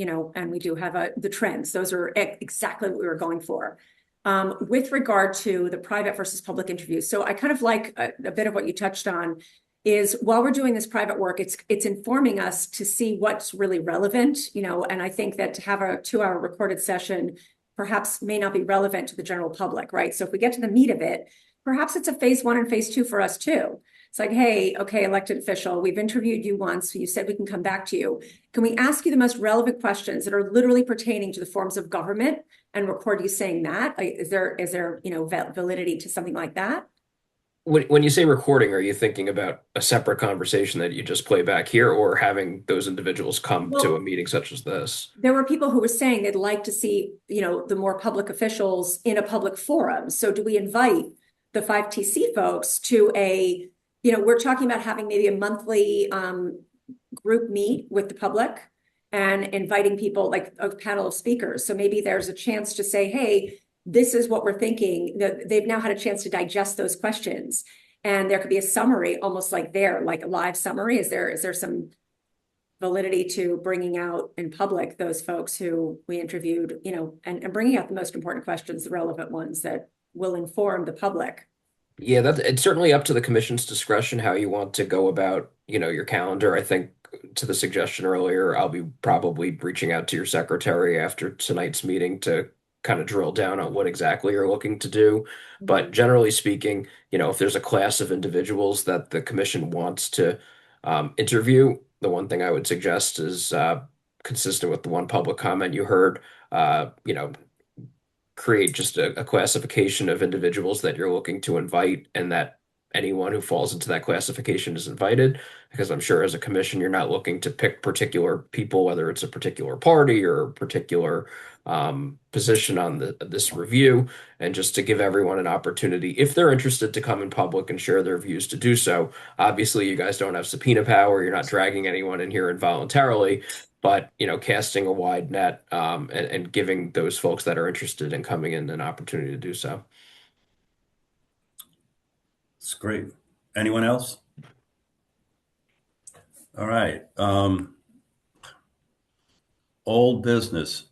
we do have the trends. Those are exactly what we were going for. With regard to the private versus public interviews. So I kind of like a bit of what you touched on is while we're doing this private work, it's informing us to see what's really relevant, and I think that to have a 2-hour recorded session perhaps may not be relevant to the general public, right? So if we get to the meat of it, perhaps it's a phase 1 and phase 2 for us too. It's like, hey, okay, elected official, we've interviewed you once. You said we can come back to you. Can we ask you the most relevant questions that are literally pertaining to the forms of government and record you saying that? Is there validity to something like that? When you say recording, are you thinking about a separate conversation that you just play back here, or having those individuals come to a meeting such as this? There were people who were saying they'd like to see, the more public officials in a public forum. So do we invite the 5TC folks to we're talking about having maybe a monthly group meet with the public and inviting people, like a panel of speakers. So maybe there's a chance to say, hey, this is what we're thinking. They've now had a chance to digest those questions. And there could be a summary, almost like a live summary. Is there some validity to bringing out in public those folks who we interviewed, and bringing out the most important questions, the relevant ones that will inform the public? Yeah, it's certainly up to the commission's discretion how you want to go about, your calendar. I think to the suggestion earlier, I'll be probably reaching out to your secretary after tonight's meeting to kind of drill down on what exactly you're looking to do. But generally speaking, if there's a class of individuals that the commission wants to interview, the one thing I would suggest is consistent with the one public comment you heard, create just a classification of individuals that you're looking to invite, and that anyone who falls into that classification is invited, because I'm sure as a commission, you're not looking to pick particular people, whether it's a particular party or a particular position on this review, and just to give everyone an opportunity, if they're interested, to come in public and share their views, to do so. Obviously, you guys don't have subpoena power. You're not dragging anyone in here involuntarily, but casting a wide net and giving those folks that are interested in coming in an opportunity to do so. It's great. Anyone else? All right. Old business,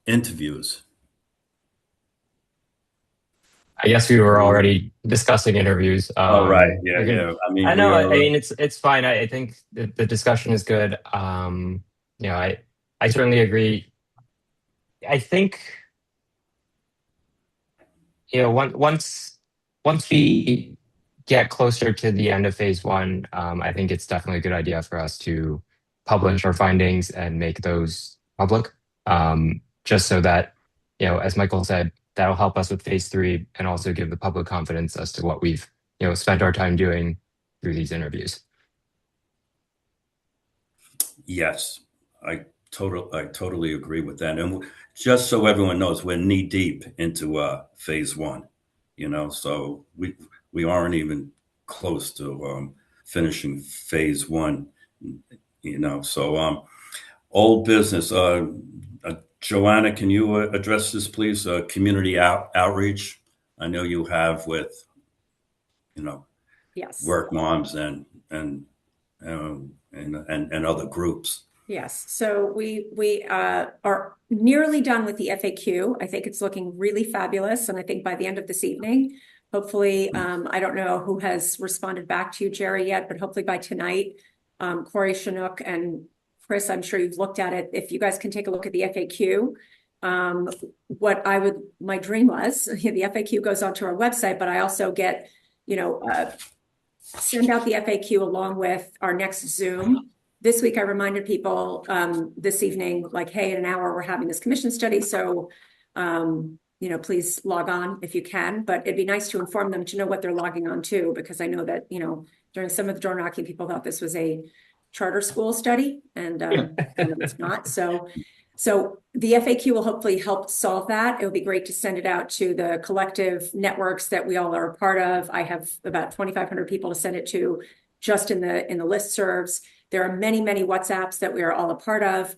interviews. I guess we were already discussing interviews. Oh, right. Yeah. I mean, it's fine. I think the discussion is good. I certainly agree. I think, once we get closer to the end of phase 1, I think it's definitely a good idea for us to publish our findings and make those public, just so that, as Michael said, that'll help us with phase 3 and also give the public confidence as to what we've, spent our time doing through these interviews. Yes, I totally agree with that. And just so everyone knows, we're knee deep into phase 1, so we aren't even close to finishing phase 1, so old business. Joanna, can you address this, please? Community outreach. I know you have with, Yes, work moms and other groups. Yes. So we are nearly done with the FAQ. I think it's looking really fabulous, and I think by the end of this evening, hopefully, I don't know who has responded back to you, Jerry, yet, but hopefully by tonight, Corey, Chinook, and Chris, I'm sure you've looked at it. If you guys can take a look at the FAQ, my dream was the FAQ goes onto our website, but I also get, send out the FAQ along with our next Zoom. This week, I reminded people this evening, like, hey, in an hour, we're having this commission study. So, please log on if you can, but it'd be nice to inform them to know what they're logging on to, because I know that, during some of the door knocking, people thought this was a charter school study, and it's not. So the FAQ will hopefully help solve that. It would be great to send it out to the collective networks that we all are a part of. I have about 2,500 people to send it to just in the listservs. There are many, many WhatsApps that we are all a part of.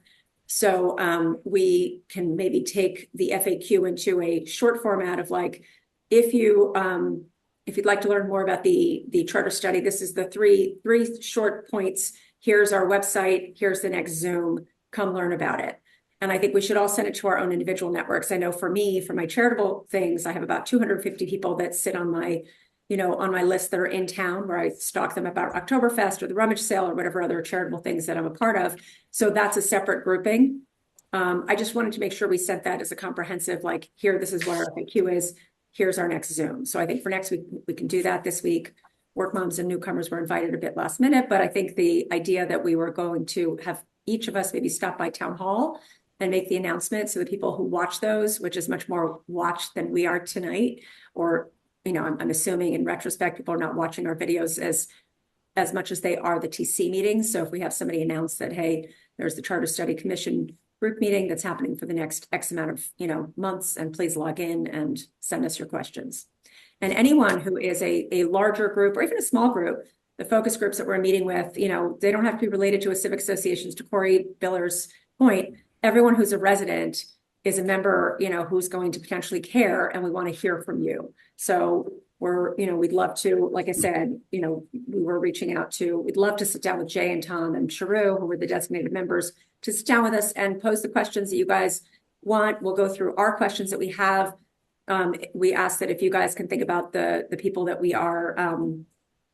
So we can maybe take the FAQ into a short format of, like, if you'd like to learn more about the charter study, this is the three short points. Here's our website. Here's the next Zoom. Come learn about it. And I think we should all send it to our own individual networks. I know for me, for my charitable things, I have about 250 people that sit on my, on my list that are in town, where I stalk them about Oktoberfest or the rummage sale or whatever other charitable things that I'm a part of. So that's a separate grouping. I just wanted to make sure we sent that as a comprehensive, like, here, this is what our FAQ is. Here's our next Zoom. So I think for next week, we can do that this week. Work moms and newcomers were invited a bit last minute, but I think the idea that we were going to have each of us maybe stop by town hall and make the announcement, so the people who watch those, which is much more watched than we are tonight, or, I'm assuming in retrospect, people are not watching our videos as much as they are the TC meetings. So if we have somebody announce that, hey, there's the Charter Study Commission group meeting that's happening for the next X amount of, months, and please log in and send us your questions. And anyone who is a larger group or even a small group, the focus groups that we're meeting with, they don't have to be related to a civic associations. To Corey Biller's point, everyone who's a resident is a member, who's going to potentially care, and we want to hear from you. So we'd love to, like I said, we were reaching out we'd love to sit down with Jay and Tom and Sharu, who were the designated members, to sit down with us and pose the questions that you guys want. We'll go through our questions that we have. We ask that if you guys can think about the people that we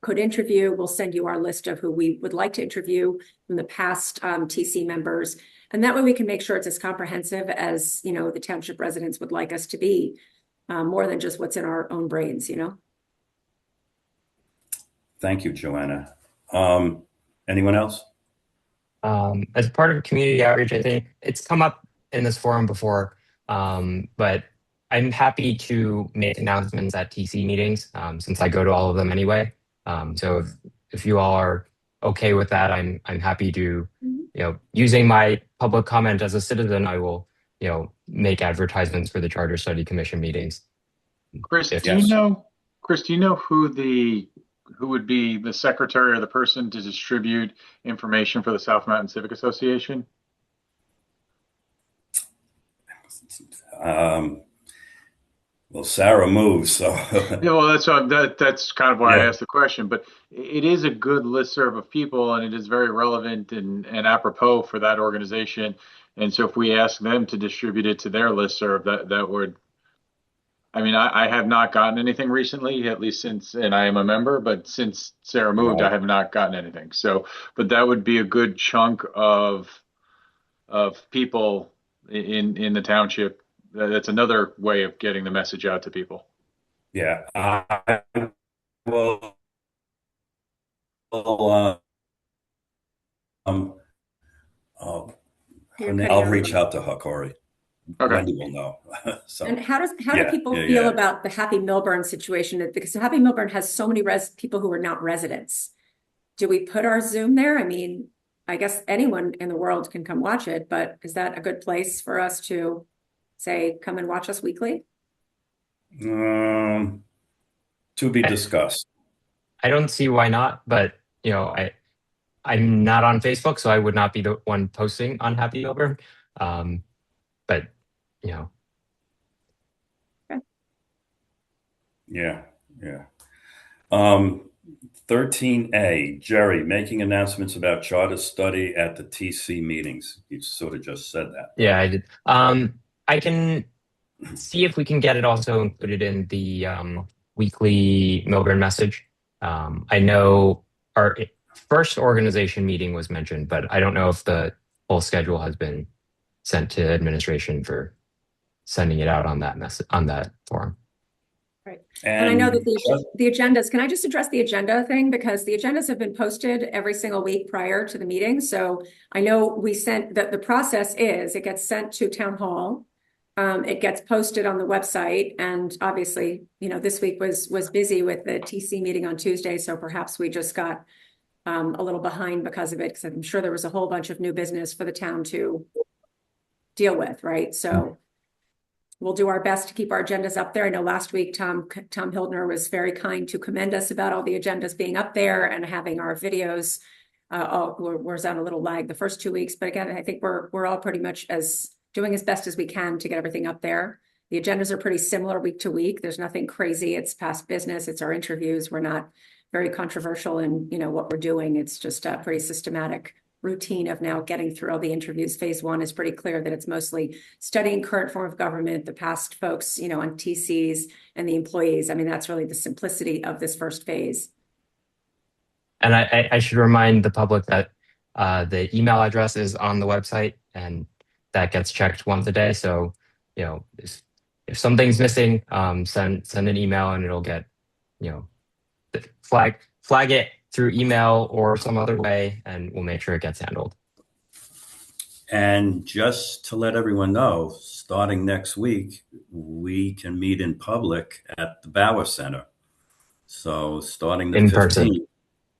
could interview, we'll send you our list of who we would like to interview from the past TC members. And that way we can make sure it's as comprehensive as, the township residents would like us to be, more than just what's in our own brains, Thank you, Joanna. Anyone else? As part of community outreach, I think it's come up in this forum before, but I'm happy to make announcements at TC meetings, since I go to all of them anyway. So if you all are okay with that, I'm happy to, using my public comment as a citizen, I will, make advertisements for the Charter Study Commission meetings. Chris, do you know who would be the secretary or the person to distribute information for the South Mountain Civic Association? Well, Sarah moves, so. Yeah, well, that's kind of why I asked the question. But it is a good listserv of people, and it is very relevant and apropos for that organization. And so if we ask them to distribute it to their listserv, that would. I mean, I have not gotten anything recently, at least since, and I am a member, but since Sarah moved, I have not gotten anything. So, but that would be a good chunk of people in the township. That's another way of getting the message out to people. Yeah. Well, I'll reach out to her, Corey. Okay. Wendy will know. So, and how do people feel about the Happy Milburn situation? Because Happy Milburn has so many people who are not residents. Do we put our Zoom there? I mean, I guess anyone in the world can come watch it, but is that a good place for us to say, come and watch us weekly? To be discussed. I don't see why not, but I'm not on Facebook, so I would not be the one posting on Happy Milburn. But Okay. Yeah. 13A, Jerry, making announcements about charter study at the TC meetings. You sort of just said that. Yeah, I did. I can see if we can get it also included in the weekly Milburn message. I know our first organization meeting was mentioned, but I don't know if the whole schedule has been sent to administration for sending it out on that forum. Right. And I know that the agendas, can I just address the agenda thing? Because the agendas have been posted every single week prior to the meeting. So I know we sent the process is it gets sent to town hall. It gets posted on the website. And obviously, this week was busy with the TC meeting on Tuesday. So perhaps we just got a little behind because of it, because I'm sure there was a whole bunch of new business for the town to deal with, right? So we'll do our best to keep our agendas up there. I know last week, Tom Hildner was very kind to commend us about all the agendas being up there and having our videos. Was on a little lag the first 2 weeks, but again, I think we're all pretty much doing as best as we can to get everything up there. The agendas are pretty similar week to week. There's nothing crazy. It's past business. It's our interviews. We're not very controversial in what we're doing. It's just pretty systematic routine of now getting through all the interviews. Phase one is pretty clear that it's mostly studying current form of government, the past folks, on TCs and the employees. I mean, that's really the simplicity of this first phase. And I should remind the public that the email address is on the website, and that gets checked once a day. So, if something's missing, send an email, and it'll get, flag it through email or some other way, and we'll make sure it gets handled. And just to let everyone know, starting next week, we can meet in public at the Bauer Center. So starting the 15th,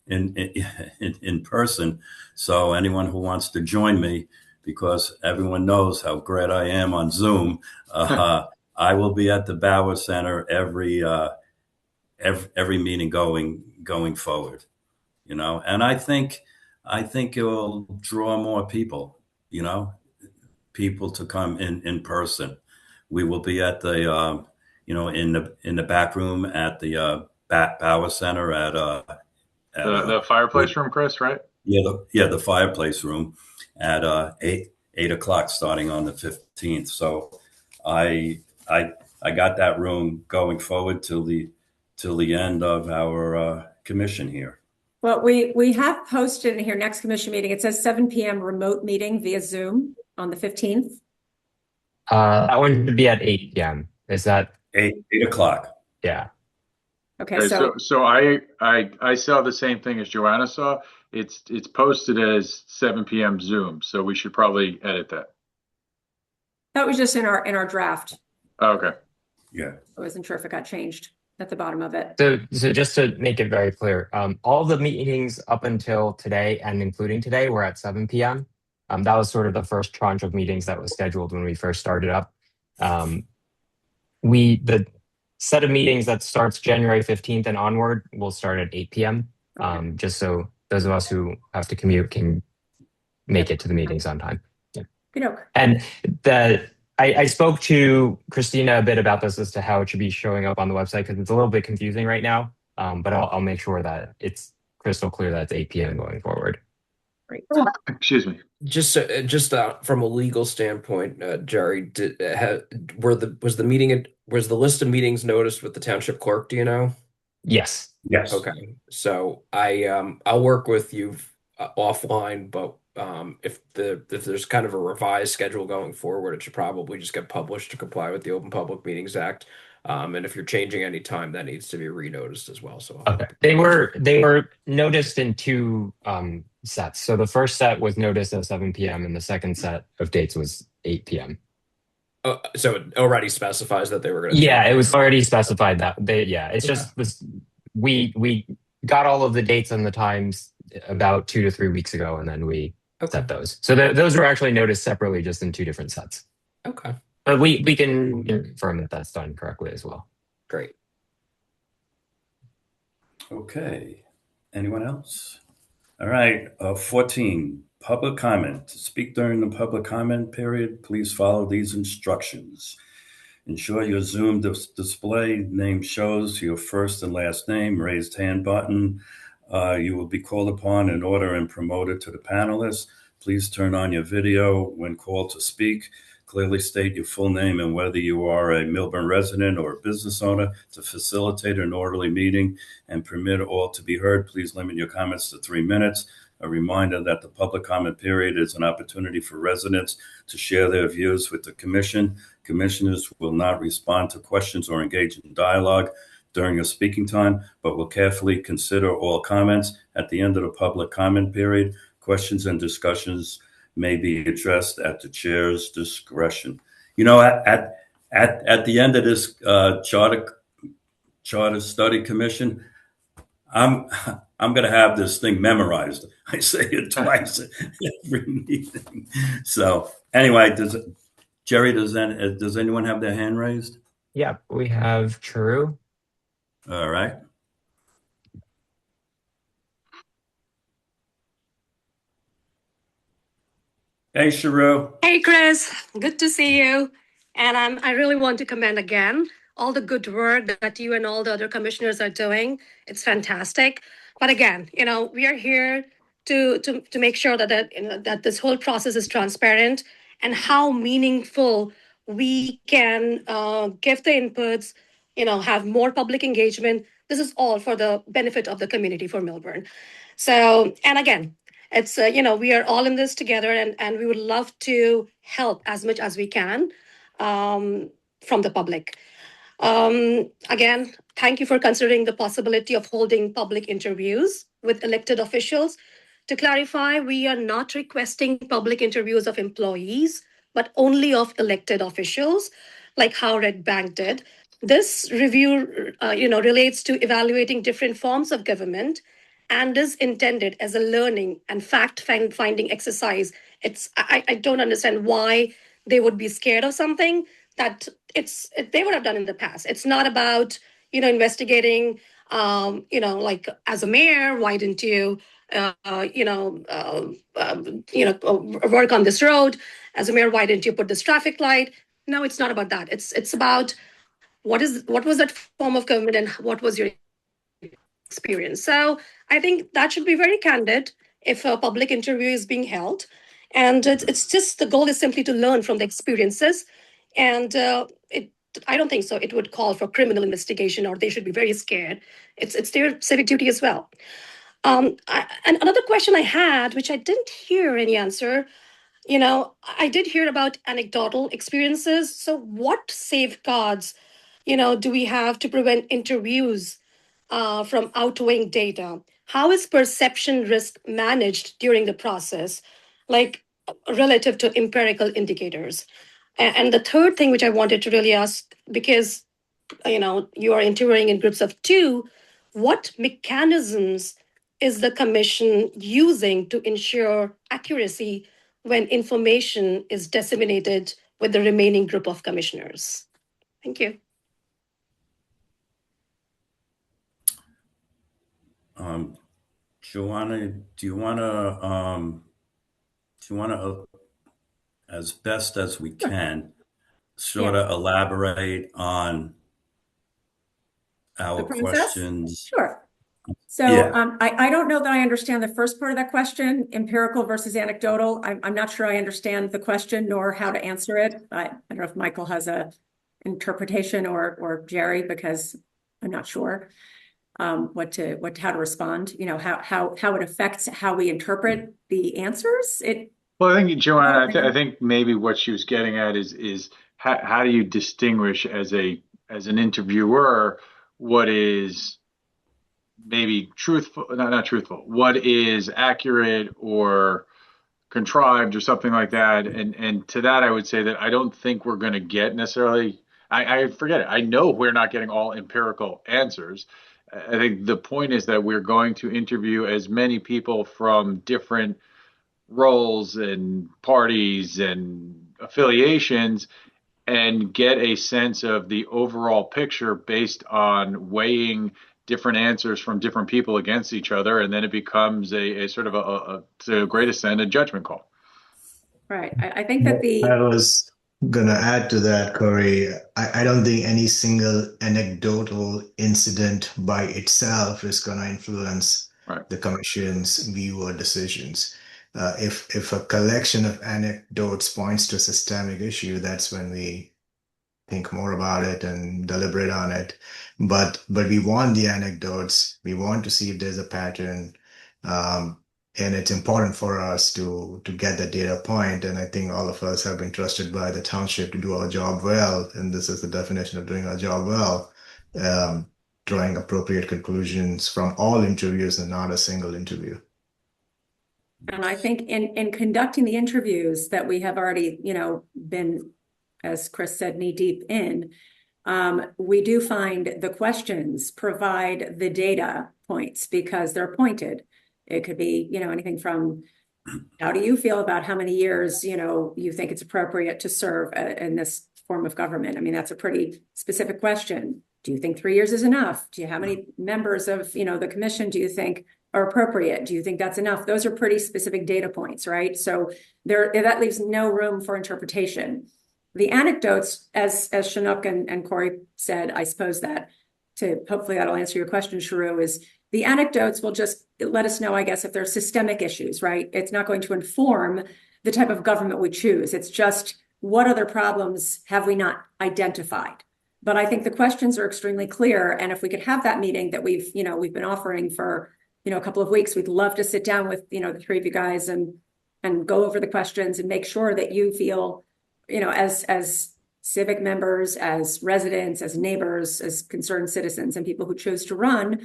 in person. So anyone who wants to join me, because everyone knows how great I am on Zoom, I will be at the Bauer Center every meeting going forward. And I think it will draw more people. People to come in person. We will be at the in the back room at the Bauer Center at the fireplace room, Chris, right? Yeah, the fireplace room at 8 o'clock starting on the 15th. So I got that room going forward till the end of our commission here. Well, we have posted in here next commission meeting. It says 7 p.m. remote meeting via Zoom on the 15th. That one should be at 8 p.m. Is that 8 o'clock? Yeah. Okay. So I saw the same thing as Joanna saw. It's posted as 7 p.m. Zoom. So we should probably edit that. That was just in our draft. Oh, okay. Yeah. I wasn't sure if it got changed at the bottom of it. So just to make it very clear, all the meetings up until today and including today were at 7 p.m. That was sort of the first tranche of meetings that was scheduled when we first started up. The set of meetings that starts January 15th and onward will start at 8 p.m. Just so those of us who have to commute can make it to the meetings on time. Yeah. Good. And I spoke to Christina a bit about this as to how it should be showing up on the website, because it's a little bit confusing right now. But I'll make sure that it's crystal clear that it's 8 p.m. going forward. Great. Excuse me. Just from a legal standpoint, Jerry, was the list of meetings noticed with the township clerk? Do you know? Yes. Yes. Okay. So I'll work with you offline, but if there's kind of a revised schedule going forward, it should probably just get published to comply with the Open Public Meetings Act. And if you're changing any time, that needs to be renoticed as well. So okay. They were noticed in two sets. So the first set was noticed at 7 p.m. and the second set of dates was 8 p.m. So it already specifies that they were going to. Yeah, it was already specified that it's just this. We got all of the dates and the times about 2 to 3 weeks ago, and then we set those. So those were actually noticed separately, just in two different sets. Okay. But we can confirm that that's done correctly as well. Great. Okay. Anyone else? All right. 14. Public comment. To speak during the public comment period, please follow these instructions. Ensure your Zoom display name shows your first and last name, raised hand button. You will be called upon in order and promoted to the panelists. Please turn on your video when called to speak. Clearly state your full name and whether you are a Millburn resident or a business owner to facilitate an orderly meeting and permit all to be heard. Please limit your comments to 3 minutes. A reminder that the public comment period is an opportunity for residents to share their views with the commission. Commissioners will not respond to questions or engage in dialogue during your speaking time, but will carefully consider all comments. At the end of the public comment period, questions and discussions may be addressed at the chair's discretion. At the end of this Charter Study Commission, I'm going to have this thing memorized. I say it twice every meeting. So anyway, Jerry, does anyone have their hand raised? Yeah, we have Charu. All right. Hey, Charu. Hey, Chris. Good to see you. And I really want to commend again all the good work that you and all the other commissioners are doing. It's fantastic. But again, we are here to make sure that this whole process is transparent and how meaningful we can give the inputs, have more public engagement. This is all for the benefit of the community for Millburn. So, and again, it's, we are all in this together, and we would love to help as much as we can from the public. Again, thank you for considering the possibility of holding public interviews with elected officials. To clarify, we are not requesting public interviews of employees, but only of elected officials, like how Red Bank did. This review, relates to evaluating different forms of government and is intended as a learning and fact-finding exercise. I don't understand why they would be scared of something that they would have done in the past. It's not about, investigating, like as a mayor, why didn't you, work on this road? As a mayor, why didn't you put this traffic light? No, it's not about that. It's about what was that form of government and what was your experience. So I think that should be very candid if a public interview is being held. And it's just, the goal is simply to learn from the experiences. And I don't think so it would call for criminal investigation, or they should be very scared. It's their civic duty as well. And another question I had, which I didn't hear any answer, I did hear about anecdotal experiences. So what safeguards, do we have to prevent interviews from outweighing data? How is perception risk managed during the process, like relative to empirical indicators? And the third thing which I wanted to really ask, because you are interviewing in groups of 2, what mechanisms is the commission using to ensure accuracy when information is disseminated with the remaining group of commissioners? Thank you. Joanna, do you want to, as best as we can, sort of elaborate on our questions? Sure. So I don't know that I understand the first part of that question, empirical versus anecdotal. I'm not sure I understand the question nor how to answer it. I don't know if Michael has a interpretation or Jerry, because I'm not sure how to respond. How it affects how we interpret the answers. Well, I think, Joanna, I think maybe what she was getting at is how do you distinguish as an interviewer what is maybe truthful, not truthful, what is accurate or contrived or something like that. And to that, I would say that I don't think we're going to get necessarily, I forget it. I know we're not getting all empirical answers. I think the point is that we're going to interview as many people from different roles and parties and affiliations and get a sense of the overall picture based on weighing different answers from different people against each other, and then it becomes a sort of a to a great extent, a judgment call. Right. I think that I was gonna add to that, Corey. I don't think any single anecdotal incident by itself is gonna influence the commission's view or decisions. If a collection of anecdotes points to a systemic issue, that's when we think more about it and deliberate on it. But we want the anecdotes. We want to see if there's a pattern. And it's important for us to get the data point. And I think all of us have been trusted by the township to do our job well. And this is the definition of doing our job well, drawing appropriate conclusions from all interviews and not a single interview. And I think in conducting the interviews that we have already, been, as Chris said, knee deep in, we do find the questions provide the data points because they're pointed. It could be, anything from how do you feel about how many years, you think it's appropriate to serve in this form of government? I mean, that's a pretty specific question. Do you think 3 years is enough? How many members of, the commission do you think are appropriate? Do you think that's enough? Those are pretty specific data points, right? So that leaves no room for interpretation. The anecdotes, as Chinook and Corey said, I suppose that to hopefully that'll answer your question, Sharu, is the anecdotes will just let us know, I guess, if there's systemic issues, right? It's not going to inform the type of government we choose. It's just what other problems have we not identified? But I think the questions are extremely clear. And if we could have that meeting that we've been offering for, a couple of weeks, we'd love to sit down with, the three of you guys and go over the questions and make sure that you feel, as civic members, as residents, as neighbors, as concerned citizens and people who chose to run,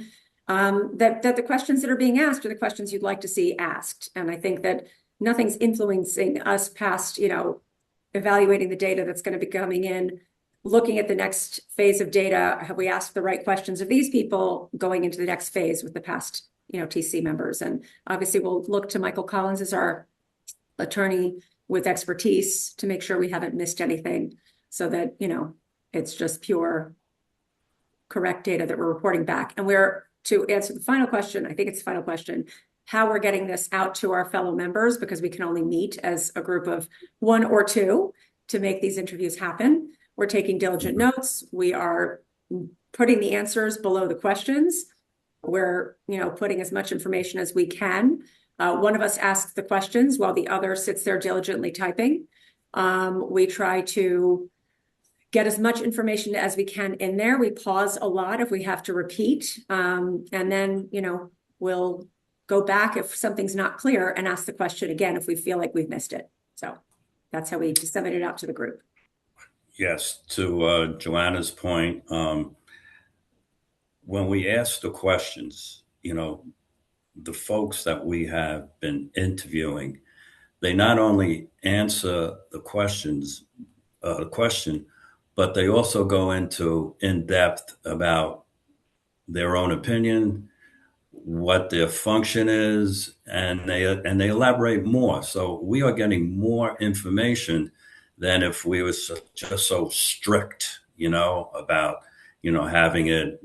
that the questions that are being asked are the questions you'd like to see asked. And I think that nothing's influencing us past, evaluating the data that's going to be coming in, looking at the next phase of data. Have we asked the right questions of these people going into the next phase with the past, TC members? And obviously we'll look to Michael Collins as our attorney with expertise to make sure we haven't missed anything, so that, it's just pure correct data that we're reporting back. And to answer the final question, I think it's the final question, how we're getting this out to our fellow members, because we can only meet as a group of one or two to make these interviews happen. We're taking diligent notes. We are putting the answers below the questions. We're, putting as much information as we can. One of us asks the questions while the other sits there diligently typing. We try to get as much information as we can in there. We pause a lot if we have to repeat. And then, we'll go back if something's not clear and ask the question again if we feel like we've missed it. So that's how we disseminate it out to the group. Yes, to Joanna's point, when we ask the questions, the folks that we have been interviewing, they not only answer the question, but they also go into in depth about their own opinion, what their function is, and they elaborate more. So we are getting more information than if we were just so strict, about, having it,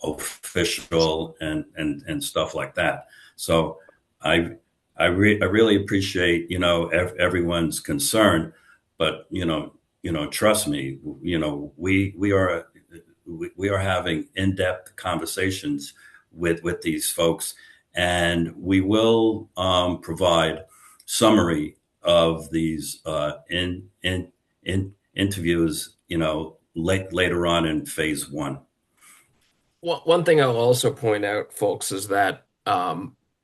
official and stuff like that. So I really appreciate, everyone's concern, but, trust me, we are having in-depth conversations with these folks, and we will provide summary of these interviews, later on in phase one. One thing I'll also point out, folks, is that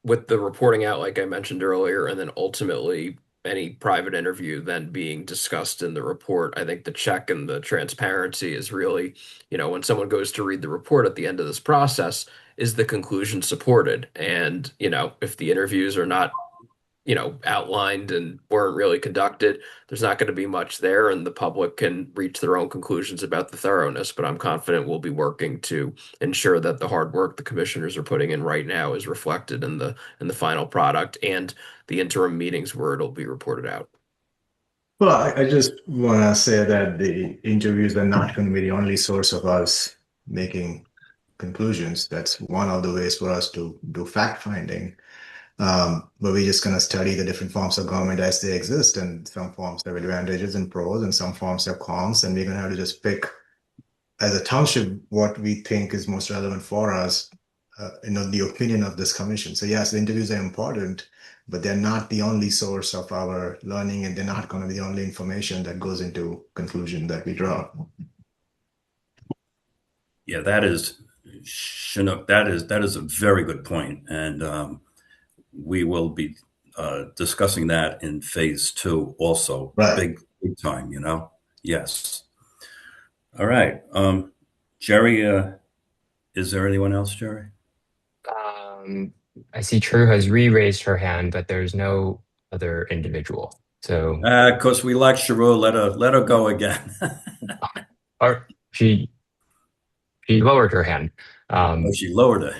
with the reporting out, like I mentioned earlier, and then ultimately any private interview then being discussed in the report, I think the check and the transparency is really, when someone goes to read the report at the end of this process, is the conclusion supported? And, if the interviews are not, outlined and weren't really conducted, there's not going to be much there, and the public can reach their own conclusions about the thoroughness. But I'm confident we'll be working to ensure that the hard work the commissioners are putting in right now is reflected in the final product and the interim meetings where it'll be reported out. Well, I just want to say that the interviews are not going to be the only source of us making conclusions. That's one of the ways for us to do fact finding. But we're just going to study the different forms of government as they exist, and some forms have advantages and pros, and some forms have cons, and we're going to have to just pick, as a township, what we think is most relevant for us, the opinion of this commission. So yes, the interviews are important, but they're not the only source of our learning, and they're not going to be the only information that goes into conclusion that we draw. Yeah, that is, Chinook, that is a very good point. And we will be discussing that in phase two also. Right. Big time, Yes. All right. Jerry, is there anyone else, Jerry? I see True has re-raised her hand, but there's no other individual. So because we like Sharu, let her go again. Or she lowered her hand. She lowered it.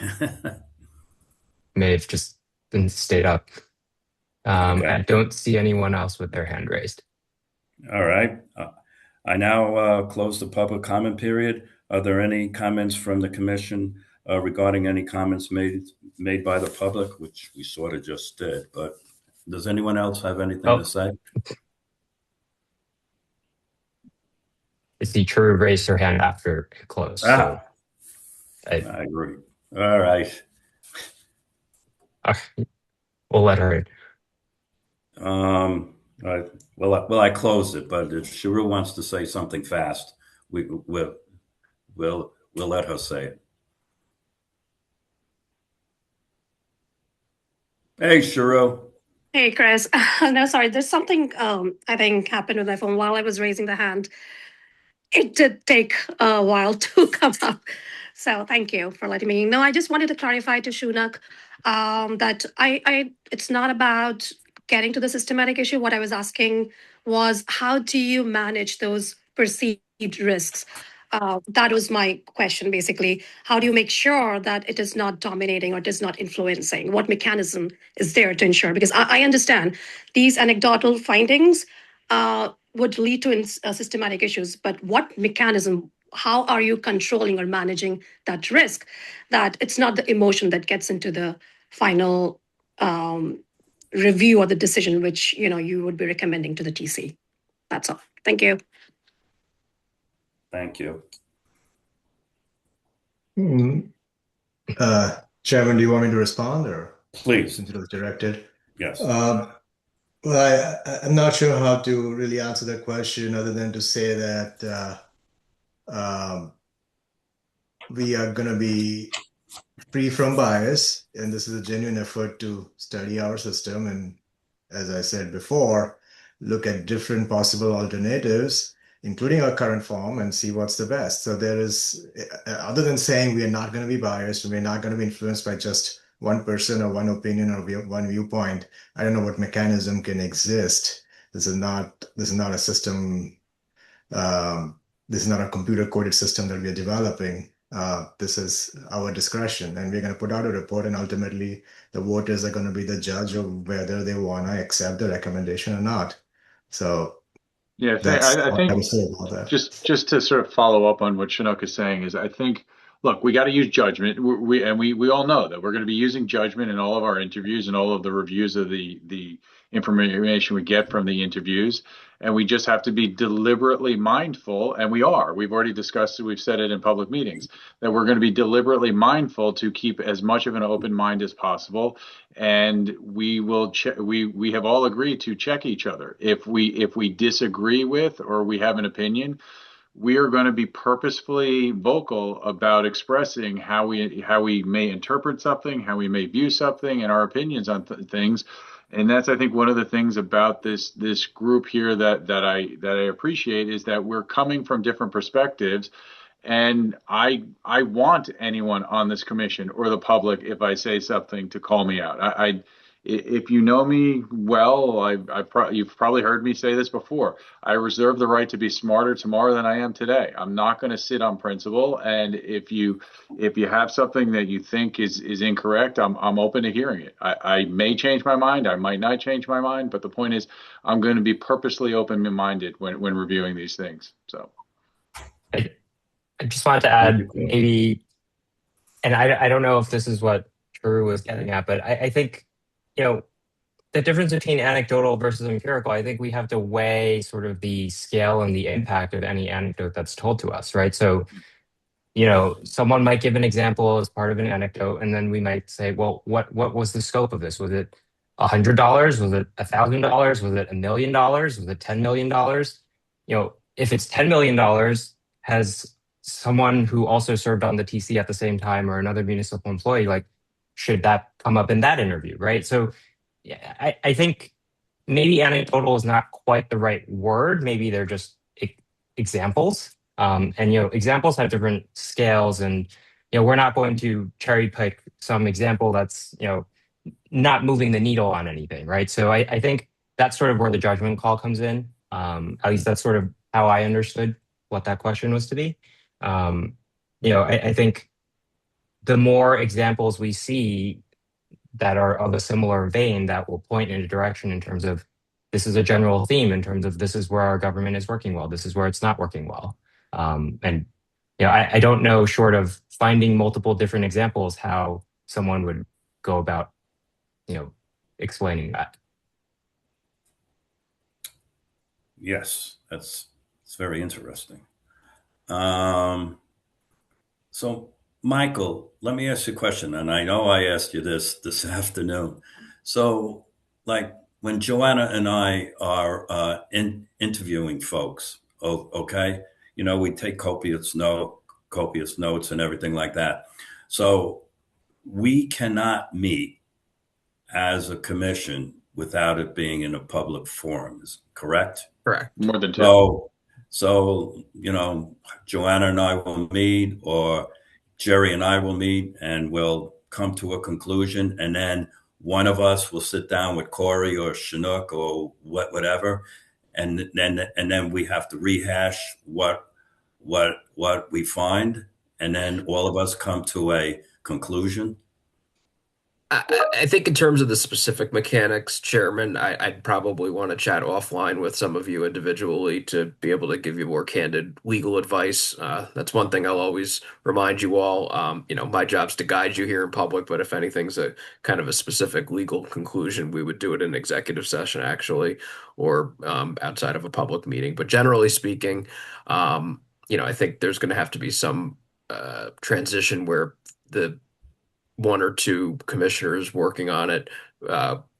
May have just been stayed up. Okay. I don't see anyone else with their hand raised. All right. I now close the public comment period. Are there any comments from the commission regarding any comments made by the public, which we sort of just did, but does anyone else have anything to say? I see True raised her hand after it closed. So. I agree. All right. We'll let her in. All right. Well, I closed it, but if Sharu wants to say something fast, we'll let her say it. Hey, Sharu. Hey, Chris. No, sorry. There's something I think happened with my phone while I was raising the hand. It did take a while to come up. So thank you for letting me know. I just wanted to clarify to Shunak that it's not about getting to the systematic issue. What I was asking was, how do you manage those perceived risks? That was my question, basically. How do you make sure that it is not dominating or it is not influencing? What mechanism is there to ensure? Because I understand these anecdotal findings would lead to systematic issues, but what mechanism, how are you controlling or managing that risk that it's not the emotion that gets into the final review or the decision which you would be recommending to the TC? That's all. Thank you. Thank you. Chairman, do you want me to respond, or please, since it was directed? Yes. Well, I'm not sure how to really answer that question other than to say that we are going to be free from bias, and this is a genuine effort to study our system. And as I said before, look at different possible alternatives, including our current form, and see what's the best. So there is, other than saying we are not going to be biased, we're not going to be influenced by just one person or one opinion or one viewpoint, I don't know what mechanism can exist. This is not a system. This is not a computer-coded system that we are developing. This is our discretion, and we're going to put out a report, and ultimately the voters are going to be the judge of whether they want to accept the recommendation or not. So yeah, I think just to sort of follow up on what Chinook is saying is, I think, look, we got to use judgment. We all know that we're going to be using judgment in all of our interviews and all of the reviews of the information we get from the interviews. And we just have to be deliberately mindful, and we are. We've already discussed it. We've said it in public meetings that we're going to be deliberately mindful to keep as much of an open mind as possible. And we will we have all agreed to check each other. If we disagree with or we have an opinion, we are going to be purposefully vocal about expressing how we may interpret something, how we may view something, and our opinions on things. And that's, I think, one of the things about this group here that I appreciate is that we're coming from different perspectives. And I want anyone on this commission or the public, if I say something, to call me out. If you know me well, you've probably heard me say this before. I reserve the right to be smarter tomorrow than I am today. I'm not going to sit on principle. And if you have something that you think is incorrect, I'm open to hearing it. I may change my mind. I might not change my mind. But the point is, I'm going to be purposely open-minded when reviewing these things. So I just wanted to add maybe, and I don't know if this is what Drew was getting at, but I think, the difference between anecdotal versus empirical, I think we have to weigh sort of the scale and the impact of any anecdote that's told to us, right? So, someone might give an example as part of an anecdote, and then we might say, well, what was the scope of this? Was it $100? Was it $1,000? Was it $1 million? Was it $10 million? If it's $10 million, has someone who also served on the TC at the same time or another municipal employee, should that come up in that interview, right? So I think maybe anecdotal is not quite the right word. Maybe they're just examples. And examples have different scales, and we're not going to cherry pick some example that's not moving the needle on anything, right? So I think that's sort of where the judgment call comes in. At least that's sort of how I understood what that question was to be. I think the more examples we see that are of a similar vein, that will point in a direction in terms of this is a general theme, in terms of this is where our government is working well, this is where it's not working well. And I don't know, short of finding multiple different examples, how someone would go about explaining that. Yes, it's very interesting. So Michael, let me ask you a question, and I know I asked you this afternoon. So, like when Joanna and I are interviewing folks, okay, we take copious notes and everything like that. So we cannot meet as a commission without it being in a public forum, correct? Correct. More than 10. So, Joanna and I will meet, or Jerry and I will meet, and we'll come to a conclusion. And then one of us will sit down with Corey or Chinook or whatever. And then we have to rehash what we find. And then all of us come to a conclusion. I think in terms of the specific mechanics, Chairman, I'd probably want to chat offline with some of you individually to be able to give you more candid legal advice. That's one thing I'll always remind you all. My job's to guide you here in public, but if anything's a kind of a specific legal conclusion, we would do it in executive session actually, or outside of a public meeting. But generally speaking, I think there's going to have to be some transition where the one or two commissioners working on it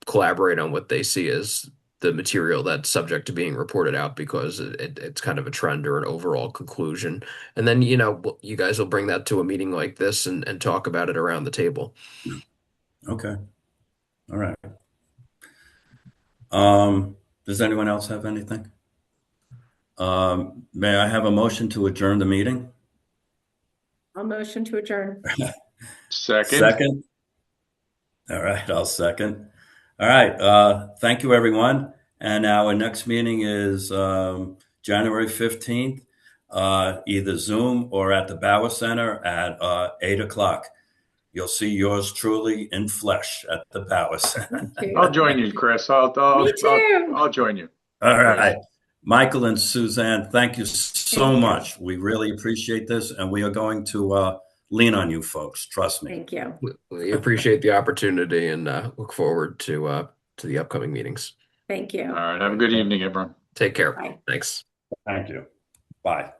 collaborate on what they see as the material that's subject to being reported out, because it's kind of a trend or an overall conclusion. And then, you guys will bring that to a meeting like this and talk about it around the table. Okay. All right. Does anyone else have anything? May I have a motion to adjourn the meeting? I'll motion to adjourn. Second. All right, I'll second. All right. Thank you, everyone. And our next meeting is January 15th, either Zoom or at the Bauer Center at 8 o'clock. You'll see yours truly in flesh at the Bauer Center. I'll join you, Chris. I'll join you. All right. Michael and Suzanne, thank you so much. We really appreciate this, and we are going to lean on you folks. Trust me. Thank you. We appreciate the opportunity and look forward to the upcoming meetings. Thank you. All right. Have a good evening, everyone. Take care. Bye. Thanks. Thank you. Bye.